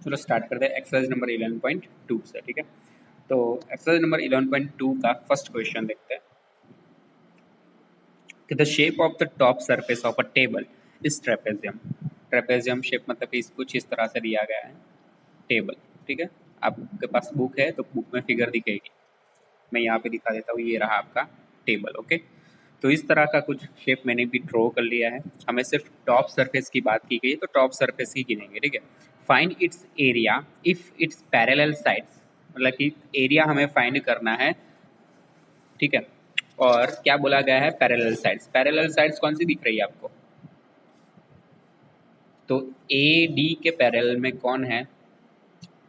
चलो स्टार्ट करते हैं एक्सरसाइज नंबर 11.2 से। ठीक है, तो एक्सरसाइज नंबर 11.2 का फर्स्ट क्वेश्चन देखते हैं कि the shape of the top surface of a table is trapezium. Trapezium shape मतलब कि कुछ इस तरह से दिया गया है टेबल। ठीक है, आपके पास बुक है तो बुक में फिगर दिखेगी, मैं यहाँ पे दिखा देता हूँ, ये रहा आपका टेबल। ओके, तो इस तरह का कुछ शेप मैंने भी ड्रॉ कर लिया है। हमें सिर्फ टॉप सरफेस की बात की गई है तो टॉप सरफेस ही गिनेंगे। ठीक है, find its area if it's parallel sides, मतलब कि एरिया हमें फाइंड करना है। ठीक है, और क्या बोला गया है, पैरेलल साइड्स। पैरेलल साइड्स कौन सी दिख रही है आपको, तो ए डी के पैरेलल में कौन है,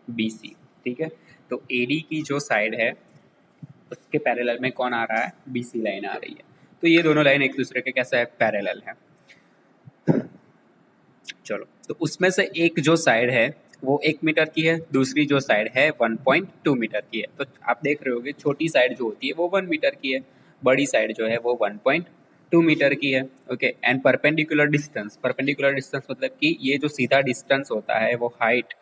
बी सी। ठीक है, तो ए डी की जो साइड है उसके पैरेलल में कौन आ रहा है, बी सी लाइन आ रही है। तो ये दोनों लाइन एक दूसरे के कैसा है, पैरेलल है। चलो, तो उसमें से एक जो साइड है वो 1 मीटर की है, दूसरी जो साइड है 1.2 मीटर की है। तो आप देख रहे होगे छोटी साइड जो होती है वो 1 मीटर की है, बड़ी साइड जो है वो 1.2 मीटर की है। Okay, and perpendicular distance, perpendicular distance मतलब कि ये जो सीधा डिस्टेंस होता है वो हाइट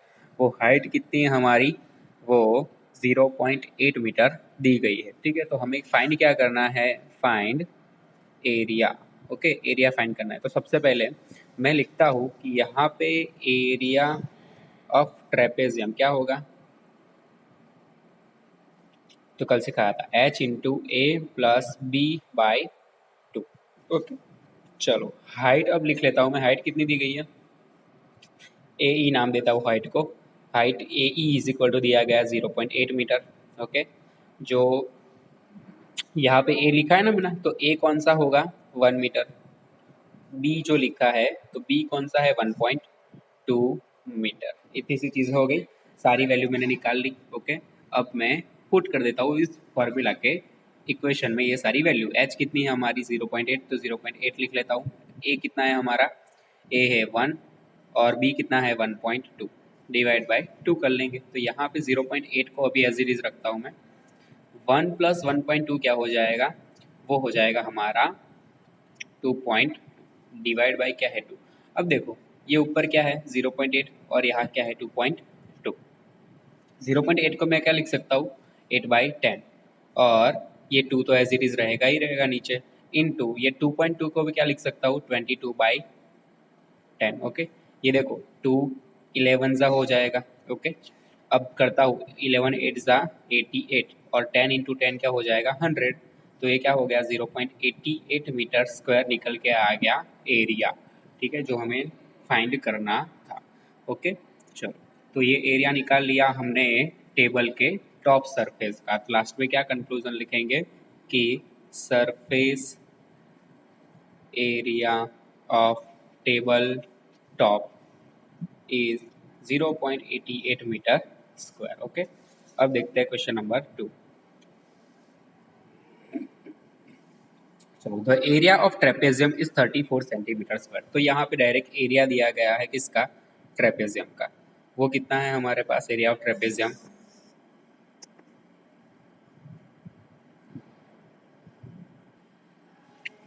कितनी है हमारी, वो 0.8 मीटर दी गई है। ठीक है, तो हमें फाइंड क्या करना है, find area. Okay, area find करना है। तो सबसे पहले मैं लिखता हूँ कि यहाँ पे एरिया ऑफ ट्रेपेजियम क्या होगा, तो कल सिखाया था h into A plus B by 2। Okay, चलो हाइट अब लिख लेता हूँ मैं, हाइट कितनी दी गई है, ए ई नाम देता हूँ हाइट को। Height A E is equal to दिया गया 0.8 मीटर। ओके, जो यहाँ पे ए लिखा है ना मैंने, तो ए कौन सा होगा, 1 मीटर। बी जो लिखा है तो बी कौन सा है, 1.2 मीटर। इतनी सी चीज़ हो गई, सारी वैल्यू मैंने निकाल ली। ओके, अब मैं पुट कर देता हूँ इस फॉर्मूला के इक्वेशन में ये सारी वैल्यू। एच कितनी है हमारी 0.8, तो 0.8 लिख लेता हूँ। ए कितना है हमारा, ए है 1 और बी कितना है 1.2, डिवाइड बाई 2 कर लेंगे। तो यहाँ पे 0.8 को अभी एज इट इज रखता हूँ मैं। 1 प्लस 1.2 क्या हो जाएगा, वो हो जाएगा हमारा 2 डिवाइड बाई क्या है 2। अब देखो ये ऊपर क्या है 0.8 और यहाँ क्या है 2.2। 0.8 को मैं क्या लिख सकता हूँ, 8/10, और ये 2 तो एज इट इज रहेगा ही रहेगा नीचे, इनटू ये 2.2 को भी क्या लिख सकता हूँ, 22/10। ओके, ये देखो 2 11 ज़ा हो जाएगा। ओके, अब करता हूँ 11 8 ज़ा 88 और 10 इंटू 10 क्या हो जाएगा 100। तो ये क्या हो गया 0.88 मीटर स्क्वायर निकल के आ गया एरिया। ठीक है, जो हमें फाइंड करना था। ओके, चलो, तो ये एरिया निकाल लिया हमने टेबल के टॉप सरफेस का। तो लास्ट में क्या कंक्लूजन लिखेंगे कि surface area of table top is 0.88 metre square. Okay, अब देखते हैं क्वेश्चन नंबर 2। चलो, the area of trapezium is 34 centimetre square. तो यहाँ पे डायरेक्ट एरिया दिया गया है किसका, ट्रेपेजियम का। वो कितना है हमारे पास एरिया ऑफ ट्रेपेजियम,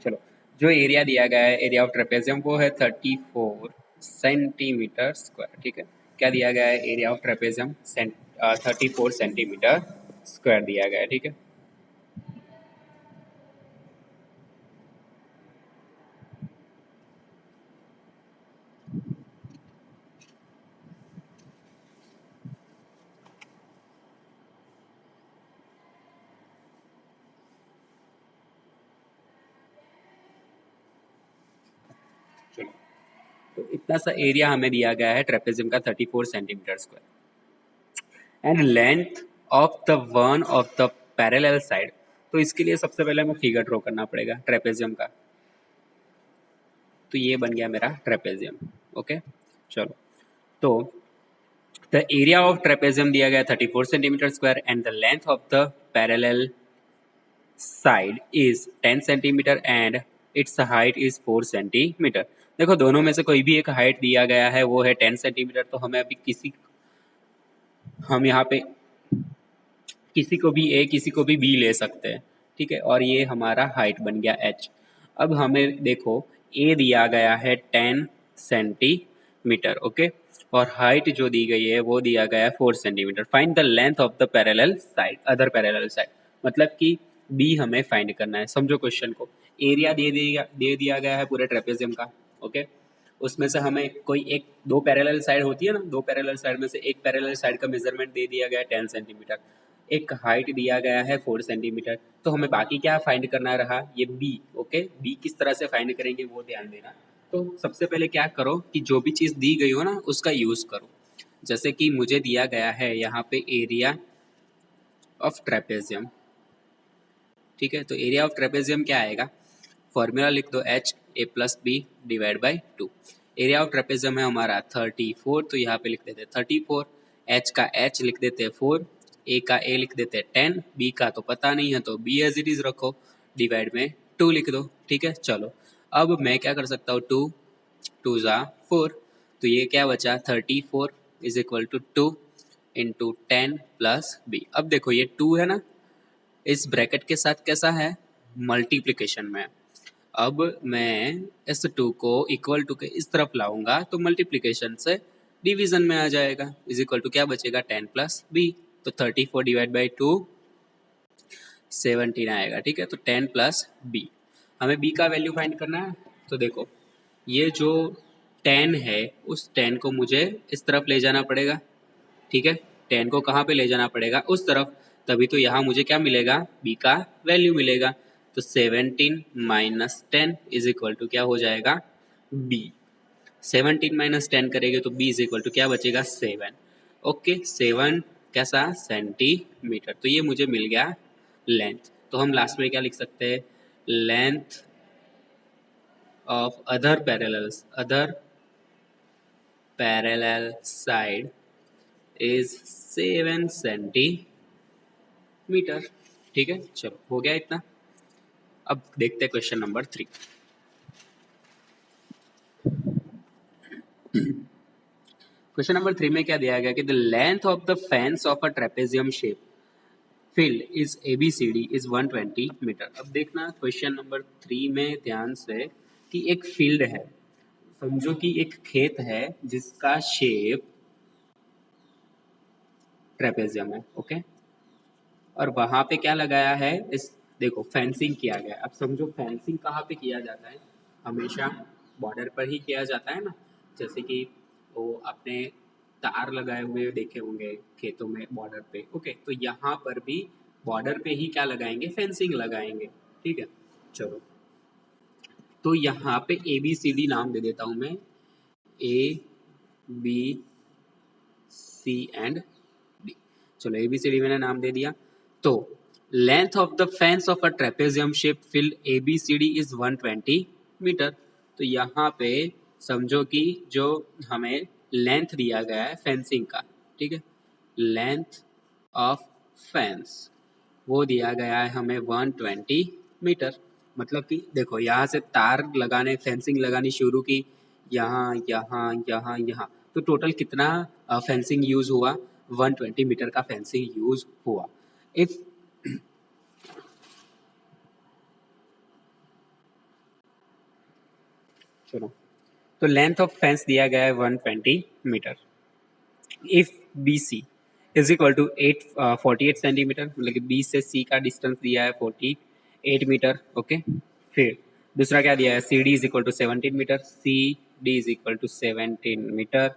चलो जो एरिया दिया गया है एरिया ऑफ ट्रेपेजियम वो है 34 सेंटीमीटर स्क्वायर। ठीक है, क्या दिया गया है, area of trapezium 34 centimetre square दिया गया है। ठीक है, चलो, तो इतना सा एरिया हमें दिया गया है ट्रेपेजियम का 34 centimetre square and length of the one of the parallel side. तो इसके लिए सबसे पहले हमें फिगर ड्रॉ करना पड़ेगा ट्रेपेजियम का। तो ये बन गया मेरा ट्रेपेजियम। ओके, चलो, तो द एरिया ऑफ ट्रेपेजियम दिया गया 34 centimetre square and the length of the parallel side is 10 centimetre and it's height is 4 centimetre. देखो दोनों में से कोई भी एक हाइट दिया गया है वो है 10 सेंटीमीटर, तो हमें अभी हम यहाँ पे किसी को भी ए किसी को भी बी ले सकते हैं। ठीक है, और ये हमारा हाइट बन गया h। अब हमें देखो ए दिया गया है 10 सेंटीमीटर। ओके, और हाइट जो दी गई है वो दिया गया है 4 centimetre. Find the length of the parallel side, other parallel side, मतलब कि बी हमें फाइंड करना है। समझो क्वेश्चन को, एरिया दे दिया गया है पूरे ट्रेपेजियम का, ओके। उसमें से हमें कोई एक दो पैरेलल साइड होती है ना, दो पैरेलल साइड में से एक पैरेलल साइड का मेजरमेंट दे दिया गया है 10 सेंटीमीटर, एक हाइट दिया गया है 4 सेंटीमीटर। तो हमें बाकी क्या फाइंड करना रहा, ये बी, ओके। बी किस तरह से फाइंड करेंगे वो ध्यान देना। तो सबसे पहले क्या करो कि जो भी चीज़ दी गई हो ना उसका यूज़ करो। जैसे कि मुझे दिया गया है यहाँ पे एरिया ऑफ ट्रेपेजियम, ठीक है। तो एरिया ऑफ ट्रेपेजियम क्या आएगा, फॉर्मूला लिख दो, H A plus B divide by 2। Area of trapezium है हमारा 34, तो यहाँ पे लिख देते 34। एच का एच लिख देते 4, ए का ए लिख देते 10, बी का तो पता नहीं है तो बी एज इट इज रखो, डिवाइड में 2 लिख दो, ठीक है। चलो अब मैं क्या कर सकता हूँ, 2 2 ज़ा 4, तो ये क्या बचा 34 is equal to 2 into 10 plus B. अब देखो ये 2 है ना, इस ब्रैकेट के साथ कैसा है, मल्टीप्लिकेशन में। अब मैं इस 2 को इक्वल टू के इस तरफ लाऊंगा तो मल्टीप्लिकेशन से डिवीजन में आ जाएगा, इज इक्वल टू क्या बचेगा 10 प्लस बी। तो 34 डिवाइड बाई 2 17 आएगा, ठीक है। तो 10 प्लस बी, हमें बी का वैल्यू फाइंड करना है। तो देखो ये जो 10 है उस 10 को मुझे इस तरफ ले जाना पड़ेगा, ठीक है। 10 को कहाँ पे ले जाना पड़ेगा, उस तरफ, तभी तो यहाँ मुझे क्या मिलेगा, बी का वैल्यू मिलेगा। तो 17 माइनस 10 इज इक्वल टू क्या हो जाएगा, बी। 17 माइनस 10 करेंगे तो बी इज इक्वल टू क्या बचेगा 7, ओके। 7 कैसा, सेंटीमीटर। तो ये मुझे मिल गया लेंथ। तो हम लास्ट में क्या लिख सकते हैं, length of other parallel side is 7 centimetre, ठीक है। चलो हो गया इतना। अब देखते हैं क्वेश्चन नंबर 3। क्वेश्चन नंबर 3 में क्या दिया गया कि the length of the fence of a trapezium shape field is ABCD is 120 metre. अब देखना क्वेश्चन नंबर 3 में ध्यान से कि एक फील्ड है, समझो कि एक खेत है जिसका शेप ट्रेपेजियम है, ओके। और वहां पे क्या लगाया है, इस देखो फेंसिंग किया गया है। अब समझो फेंसिंग कहाँ पे किया जाता है, हमेशा बॉर्डर पर ही किया जाता है ना। जैसे कि वो आपने तार लगाए हुए देखे होंगे खेतों में बॉर्डर पे, ओके। तो यहाँ पर भी बॉर्डर पे ही क्या लगाएंगे, फेंसिंग लगाएंगे, ठीक है। चलो तो यहाँ पे ABCD नाम दे देता हूँ मैं, ABC एंड D। चलो ABCD मैंने नाम दे दिया। तो length of the fence of a trapezium shape field ABCD is 120 metre. तो यहाँ पे समझो कि जो हमें लेंथ दिया गया है फेंसिंग का, ठीक है, लेंथ ऑफ फेंस वो दिया गया है हमें 120 मीटर। मतलब कि देखो यहाँ से तार लगाने, फेंसिंग लगानी शुरू की, यहाँ यहाँ यहाँ यहाँ, तो टोटल कितना फेंसिंग यूज हुआ, 120 मीटर का फेंसिंग यूज हुआ। इफ चलो तो लेंथ ऑफ फेंस दिया गया है 120 metre. If BC is equal to 48 centimetre, मतलब कि B से C का डिस्टेंस दिया है 48 मीटर, ओके। फिर दूसरा क्या दिया है, CD is equal to 17 metre, CD is equal to 17 metre.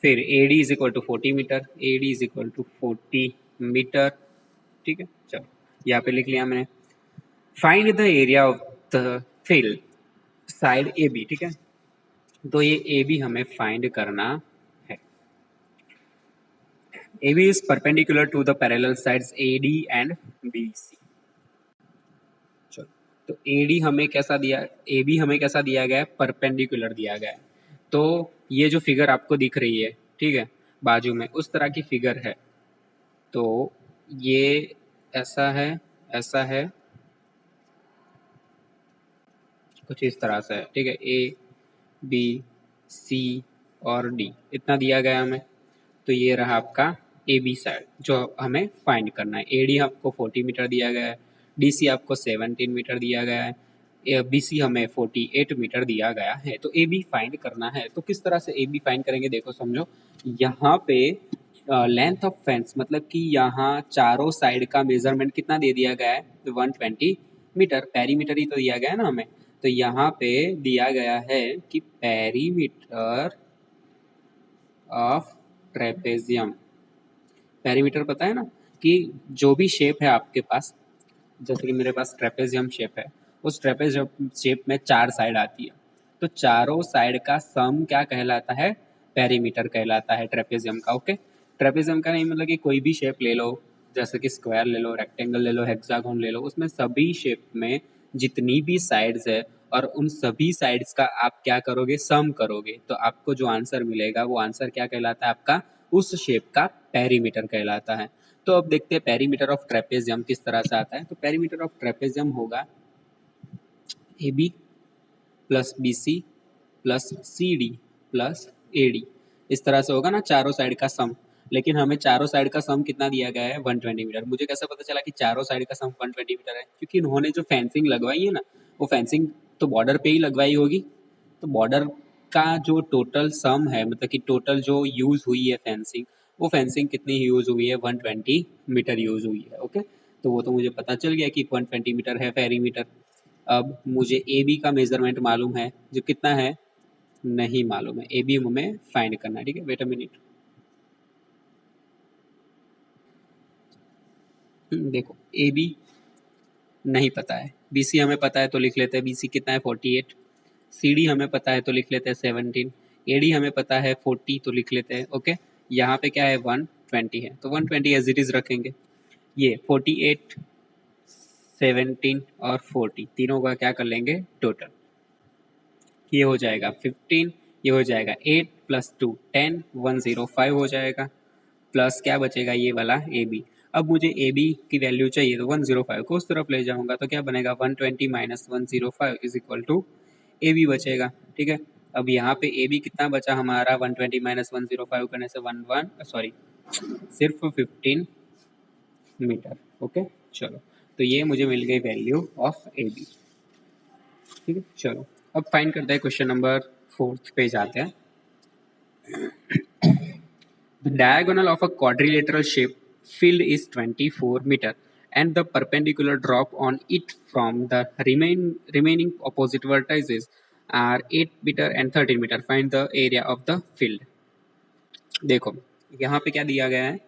फिर AD is equal to 40 metre, AD is equal to 40 metre, ठीक है। चलो यहाँ पे लिख लिया मैंने। Find the area of the field side AB, ठीक है। तो ये AB हमें फाइंड करना है। AB is perpendicular to the parallel sides AD and BC। चलो तो AD हमें कैसा दिया, AB हमें कैसा दिया गया है, परपेंडिकुलर दिया गया है। तो ये जो फिगर आपको दिख रही है, ठीक है, बाजू में उस तरह की फिगर है। तो ये ऐसा है, ऐसा है, कुछ इस तरह से है, ठीक है। ABC और D इतना दिया गया हमें। तो ये रहा आपका AB साइड जो हमें फाइंड करना है। AD आपको 40 मीटर दिया गया है, DC आपको 17 मीटर दिया गया है, बी सी हमें 48 मीटर दिया गया है, तो ए बी फाइंड करना है। तो किस तरह से ए बी फाइंड करेंगे, देखो समझो। यहाँ पे लेंथ ऑफ फेंस मतलब कि यहाँ चारों साइड का मेजरमेंट कितना दे दिया गया है, 120 मीटर। पेरीमीटर ही तो दिया गया है ना हमें। तो यहाँ पे दिया गया है कि पेरीमीटर ऑफ ट्रेपेजियम, पेरीमीटर पता है ना कि जो भी शेप है आपके पास, जैसे कि मेरे पास ट्रेपेजियम शेप है, उस ट्रेपेजियम शेप में 4 साइड आती है, तो चारों साइड का सम क्या कहलाता है, पेरीमीटर कहलाता है ट्रेपेजियम का। ओके, ट्रेपेजियम का नहीं मतलब कि कोई भी शेप ले लो, जैसे कि स्क्वायर ले लो, रेक्टेंगल ले लो, हेक्सागोन ले लो, उसमें सभी शेप में जितनी भी साइड्स है और उन सभी साइड्स का आप क्या करोगे, सम करोगे, तो आपको जो आंसर मिलेगा वो आंसर क्या कहलाता है, आपका उस शेप का पेरीमीटर कहलाता है। तो अब देखते हैं पेरीमीटर ऑफ ट्रेपेजियम किस तरह से आता है। तो पेरीमीटर ऑफ ट्रेपेजियम होगा A B plus B C plus C D plus A D, इस तरह से होगा ना, चारों साइड का सम। लेकिन हमें चारों साइड का सम कितना दिया गया है, 120 मीटर। मुझे कैसे पता चला कि चारों साइड का सम 120 मीटर है, क्योंकि इन्होंने जो फेंसिंग लगवाई है ना, वो फेंसिंग तो बॉर्डर पे ही लगवाई होगी। तो बॉर्डर का जो टोटल सम है, मतलब कि टोटल जो यूज हुई है फेंसिंग, वो फेंसिंग कितनी यूज हुई है, 120 मीटर यूज हुई है। ओके, तो वो तो मुझे पता चल गया कि 120 मीटर है पेरीमीटर। अब मुझे ए बी का मेजरमेंट मालूम है, जो कितना है नहीं मालूम है, ए बी हमें फाइंड करना है। ठीक है, वेट अ मिनट। देखो ए बी नहीं पता है, बी सी हमें पता है तो लिख लेते हैं, बी सी कितना है 48, सी डी हमें पता है तो लिख लेते हैं 17, ए डी हमें पता है 40 तो लिख लेते हैं। ओके, यहाँ पे क्या है 120 है, तो 120 एज इट इज रखेंगे। ये 48, 17 और 40 तीनों का क्या कर लेंगे टोटल, ये हो जाएगा 15, ये हो जाएगा 8 प्लस 2 10, 105 हो जाएगा, प्लस क्या बचेगा ये वाला ए बी। अब मुझे ए बी की वैल्यू चाहिए, तो 105 को उस तरफ ले जाऊंगा, तो क्या बनेगा 120 minus 105 is equal to A B बचेगा। ठीक है, अब यहाँ पे ए बी कितना बचा हमारा, 120 माइनस 105 करने से 11 सिर्फ 15 मीटर। ओके, चलो, तो ये मुझे मिल गई वैल्यू ऑफ ए बी। ठीक है, चलो अब फाइंड करते हैं क्वेश्चन नंबर 4 पे जाते हैं। The diagonal of a quadrilateral shape field is 24 meter and the perpendicular drop on it from the remaining opposite vertices are 8 meter and 13 meter. Find the area of the field. देखो यहाँ पे क्या दिया गया है,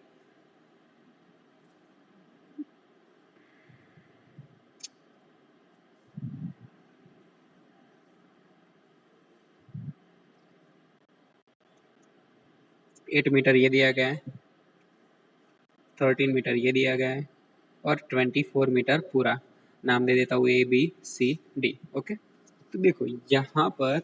एट मीटर ये दिया गया है, 13 मीटर ये दिया गया है, और 24 मीटर पूरा। नाम दे देता हूँ A B C D. Okay, तो देखो यहाँ पर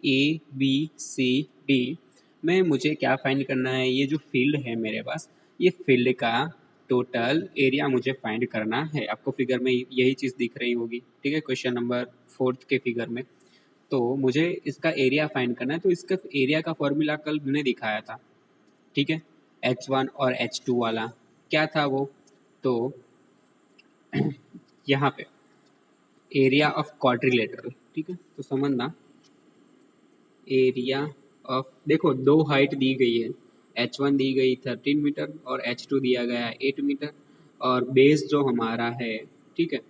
ए बी सी डी में मुझे क्या फाइंड करना है, ये जो फील्ड है मेरे पास, ये फील्ड का टोटल एरिया मुझे फाइंड करना है। आपको फिगर में यही चीज़ दिख रही होगी। ठीक है, क्वेश्चन नंबर 4 के फिगर में, तो मुझे इसका एरिया फाइंड करना है। तो इसका एरिया का फॉर्मूला कल मैंने दिखाया था। ठीक है, H1 और H2 वाला क्या था वो, तो यहाँ पे एरिया ऑफ क्वाड्रिलेटरल। ठीक है, तो समझना एरिया ऑफ, देखो दो हाइट दी गई है, H1 दी गई 13 मीटर और H2 दिया गया है 8 मीटर, और बेस जो हमारा है, ठीक है,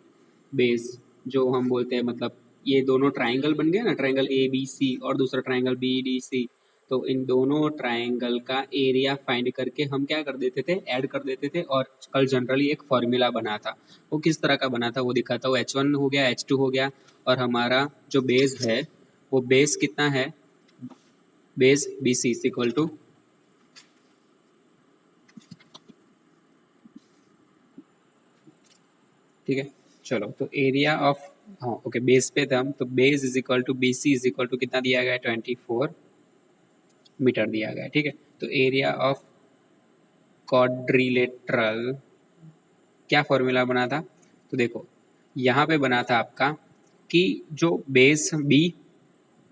बेस जो हम बोलते हैं, मतलब ये दोनों ट्राइंगल बन गए ना, ट्राइंगल ए बी सी और दूसरा ट्राइंगल बी डी सी, तो इन दोनों ट्राइंगल का एरिया फाइंड करके हम क्या कर देते थे, ऐड कर देते थे। और कल जनरली एक फॉर्मूला बना था, वो किस तरह का बना था वो दिखाता हूँ। H1 हो गया, H2 हो गया, और हमारा जो बेस है वो बेस कितना है, base B C is equal to, ठीक है, चलो तो एरिया ऑफ, हाँ ओके, बेस पे थे हम, तो base is equal to B C is equal to कितना दिया गया है, 24 मीटर दिया गया है। ठीक है, तो एरिया ऑफ क्वाड्रिलेटरल क्या फॉर्मूला बना था, तो देखो यहाँ पे बना था आपका कि जो base B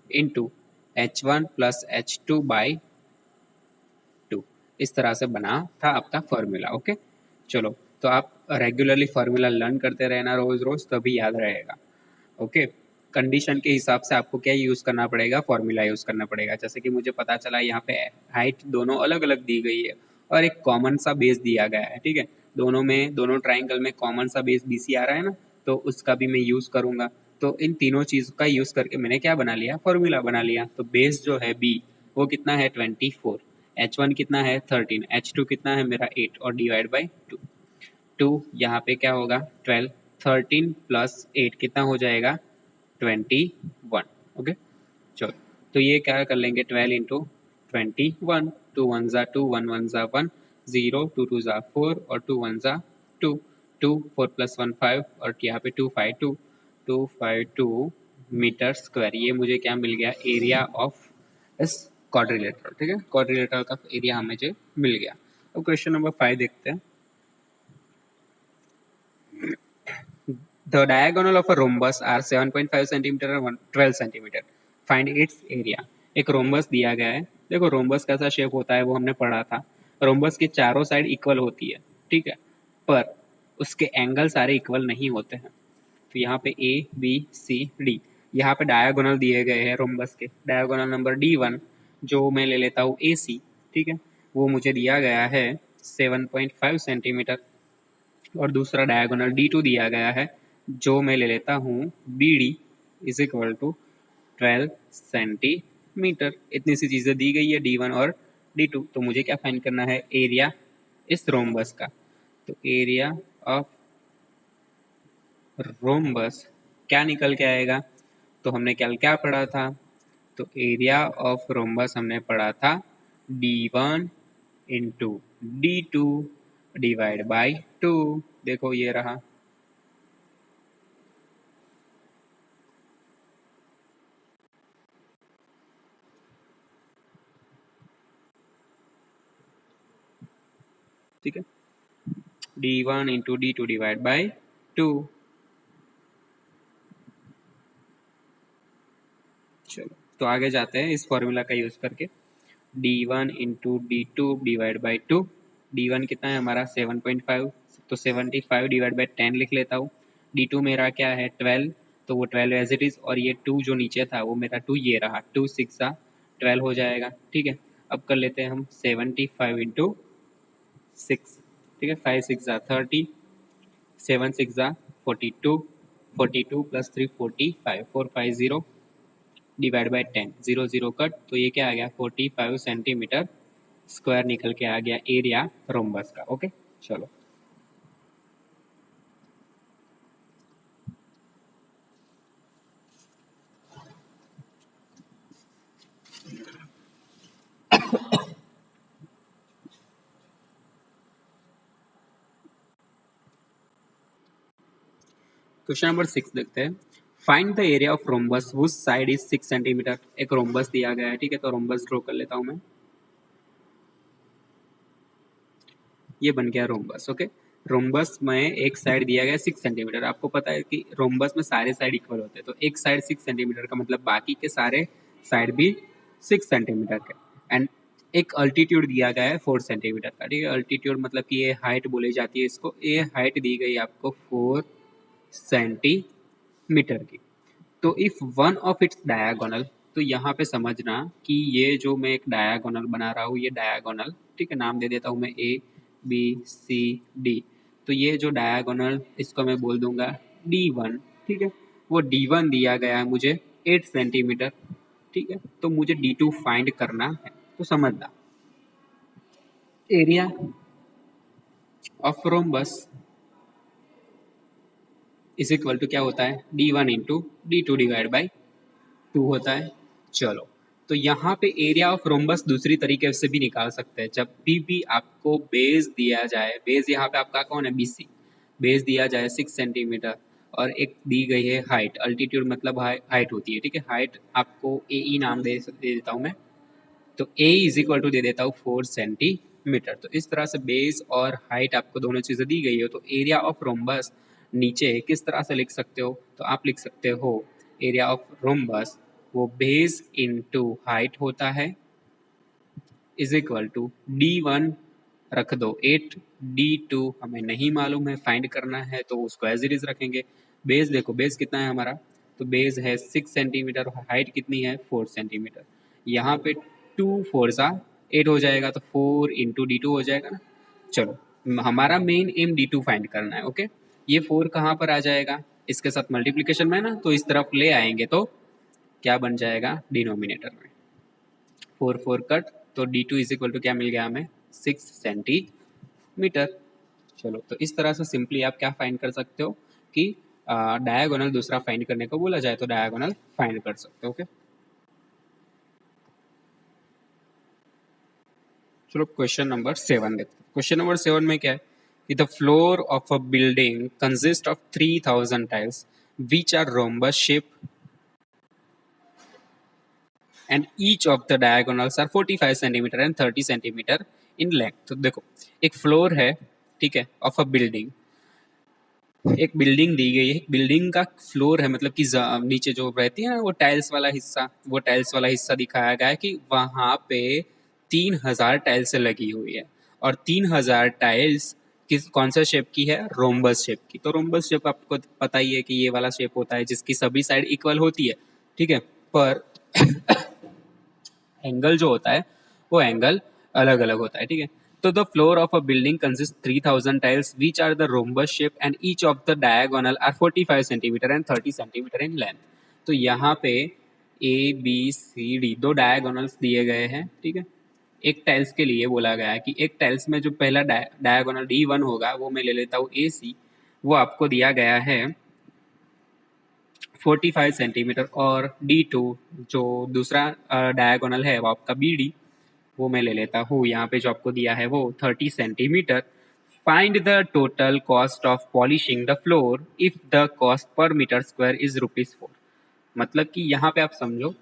into H1 plus H2 by 2, इस तरह से बना था आपका फॉर्मूला। ओके, चलो तो आप रेगुलरली फॉर्मूला लर्न करते रहना रोज रोज, तभी याद रहेगा। ओके, कंडीशन के हिसाब से आपको क्या यूज़ करना पड़ेगा, फॉर्मूला यूज़ करना पड़ेगा। जैसे कि मुझे पता चला यहाँ पे हाइट दोनों अलग अलग दी गई है और एक कॉमन सा बेस दिया गया है, ठीक है। दोनों ट्राइंगल में कॉमन सा बेस BC आ रहा है ना, तो उसका भी मैं यूज़ करूँगा। तो इन तीनों चीज़ का यूज़ करके मैंने क्या बना लिया, फॉर्मूला बना लिया। तो बेस जो है B वो कितना है 24, H1 कितना है 13, H2 कितना है मेरा 8 और डिवाइड बाई 2। 2 यहाँ पे क्या होगा 12, 13 प्लस 8 कितना हो जाएगा 21। ओके चलो, तो ये क्या कर लेंगे 12 इंटू 21, 2 1 ज़ा 2, 1 1 ज़ा 1, 0, 2 2 ज़ा 4 और 2 1 ज़ा 2, 2 4 प्लस 1 5 और यहाँ पे 252 मीटर स्क्वायर। ये मुझे क्या मिल गया, एरिया ऑफ इस क्वाड्रिलेटरल, ठीक है। क्वाड्रिलेटरल का एरिया हमें जो मिल गया। अब क्वेश्चन नंबर 5 देखते हैं। The diagonal of a rhombus are 7.5 centimeter and 12 centimeter. Find its area. एक रोम्बस दिया गया है। देखो रोम्बस कैसा शेप होता है वो हमने पढ़ा था। रोम्बस की चारों साइड इक्वल होती है, ठीक है, पर उसके एंगल सारे इक्वल नहीं होते हैं। तो यहाँ पे A B C D, यहाँ पे डायगोनल दिए गए हैं रोम्बस के। डायगोनल नंबर D1 जो मैं ले लेता हूँ AC, ठीक है, वो मुझे दिया गया है 7.5 सेंटीमीटर और दूसरा डायगोनल D2 दिया गया है जो मैं ले लेता हूँ BD is equal to 12 centimetre. इतनी सी चीज़ें दी गई है D1 और D2। तो मुझे क्या फाइंड करना है, एरिया इस रोम्बस का। तो एरिया ऑफ रोम्बस क्या निकल के आएगा, तो हमने कल क्या पढ़ा था, तो एरिया ऑफ रोम्बस हमने पढ़ा था D1 into D2 divide by 2। देखो ये रहा, ठीक है, D1 into D2 divide by 2। चलो तो आगे जाते हैं इस फॉर्मूला का यूज करके। D1 into D2 divide by 2। D1 कितना है हमारा 7.5, तो 75 डिवाइड बाई 10 लिख लेता हूँ। D2 मेरा क्या है 12, तो वो 12 एज इट इज, और ये 2 जो नीचे था वो मेरा 2 ये रहा, 2 6 12 हो जाएगा, ठीक है। अब कर लेते हैं हम 75 इंटू 6, ठीक है, 5 6 30, 7 6 42, 42 प्लस 3 45, 450 डिवाइड बाई 10, 0 0 कट, तो ये क्या आ गया 45 सेंटीमीटर स्क्वायर निकल के आ गया एरिया रोम्बस का। ओके चलो, क्वेश्चन नंबर 6 देखते हैं। Find the area of rhombus whose side is 6 centimetre. एक रोम्बस दिया गया है, ठीक है, तो रोम्बस ड्रॉ कर लेता हूं मैं। ये बन गया रोम्बस। ओके, रोम्बस में एक साइड दिया गया 6 सेंटीमीटर। आपको पता है कि रोम्बस में सारे साइड इक्वल होते हैं, तो एक साइड 6 सेंटीमीटर का मतलब बाकी के सारे साइड भी 6 सेंटीमीटर के। एंड एक अल्टीट्यूड दिया गया है 4 सेंटीमीटर का, ठीक है। अल्टीट्यूड मतलब कि ये हाइट बोली जाती है इसको। ये हाइट दी गई आपको 4 सेंटीमीटर की। तो if one of its diagonal, तो यहाँ पे समझना कि ये जो मैं एक डायगोनल बना रहा हूँ, ये डायगोनल, ठीक है, नाम दे देता हूँ मैं ABCD। तो ये जो डायगोनल, इसको मैं बोल दूंगा D1, ठीक है। वो D1 दिया गया है मुझे 8 सेंटीमीटर, ठीक है। तो मुझे D2 फाइंड करना है। तो समझना area of rhombus is equal to क्या होता है D1 into D2 divide by 2 होता है। चलो, तो यहाँ पे एरिया ऑफ रोम्बस दूसरी तरीके से भी निकाल सकते हैं। जब भी आपको बेस दिया जाए, बेस यहाँ पे आपका कौन है BC, बेस दिया जाए 6 सेंटीमीटर और एक दी गई है हाइट, अल्टीट्यूड मतलब हाइट होती है, ठीक है। हाइट आपको AE नाम दे देता हूँ मैं, तो A इज इक्वल टू दे देता हूँ 4 सेंटीमीटर। तो इस तरह से बेस और हाइट आपको दोनों चीज़ें दी गई हो, तो एरिया ऑफ रोम्बस नीचे किस तरह से लिख सकते हो, तो आप लिख सकते हो एरिया ऑफ रोम्बस वो बेस इनटू हाइट होता है इज इक्वल टू D1 रख दो 8, D2 हमें नहीं मालूम है, फाइंड करना है, तो उसको एज इट इज रखेंगे। बेस देखो बेस कितना है हमारा, तो बेस है 6 सेंटीमीटर, हाइट कितनी है 4 सेंटीमीटर। यहाँ पे 2 4 8 हो जाएगा, तो 4 × D2 हो जाएगा ना। चलो, हमारा मेन एम D2 फाइंड करना है। ओके, ये 4 कहाँ पर आ जाएगा, इसके साथ मल्टीप्लीकेशन में ना, तो इस तरफ ले आएंगे तो क्या बन जाएगा डिनोमिनेटर में, 4 4 कट, तो D2 इज इक्वल टू क्या मिल गया हमें 6 सेंटीमीटर। चलो, तो इस तरह से सिंपली आप क्या फाइंड कर सकते हो कि डायगोनल दूसरा फाइंड करने को बोला जाए तो डायगोनल फाइंड कर सकते हो। ओके, चलो क्वेश्चन नंबर 7 देखते हैं। क्वेश्चन नंबर 7 में क्या है कि the floor of a building consist of 3000 tiles which are rhombus shape and each of the diagonals are 45 centimetre and 30 centimetre in length. तो देखो, एक फ्लोर है, ठीक है, ऑफ अ बिल्डिंग, एक बिल्डिंग दी गई है, बिल्डिंग का फ्लोर है, मतलब कि नीचे जो रहती है ना वो टाइल्स वाला हिस्सा, वो टाइल्स वाला हिस्सा दिखाया गया है कि वहां पे 3000 टाइल्स लगी हुई है, और 3000 टाइल्स किस कौन सा शेप की है, रोम्बस शेप की। तो रोम्बस शेप आपको पता ही है कि ये वाला शेप होता है जिसकी सभी साइड इक्वल होती है, ठीक है, पर एंगल जो होता है वो एंगल अलग अलग होता है, ठीक है। तो the floor of a building consist 3000 tiles which are the rhombus shape and each of the diagonal are 45 centimetre and 30 centimetre in length. तो यहाँ पे ABCD दो डायगोनल्स दिए गए हैं, ठीक है। एक टाइल्स के लिए बोला गया है कि एक टाइल्स में जो पहला डायगोनल D1 होगा वो मैं ले लेता हूँ AC, वो आपको दिया गया है 45 सेंटीमीटर, और D2 जो दूसरा डायगोनल है वो आपका BD, वो मैं ले लेता हूँ यहाँ पे जो आपको दिया है वो 30 centimetre. Find the total cost of polishing the floor if the cost per metre square is ₹4। मतलब कि यहाँ पे आप समझो,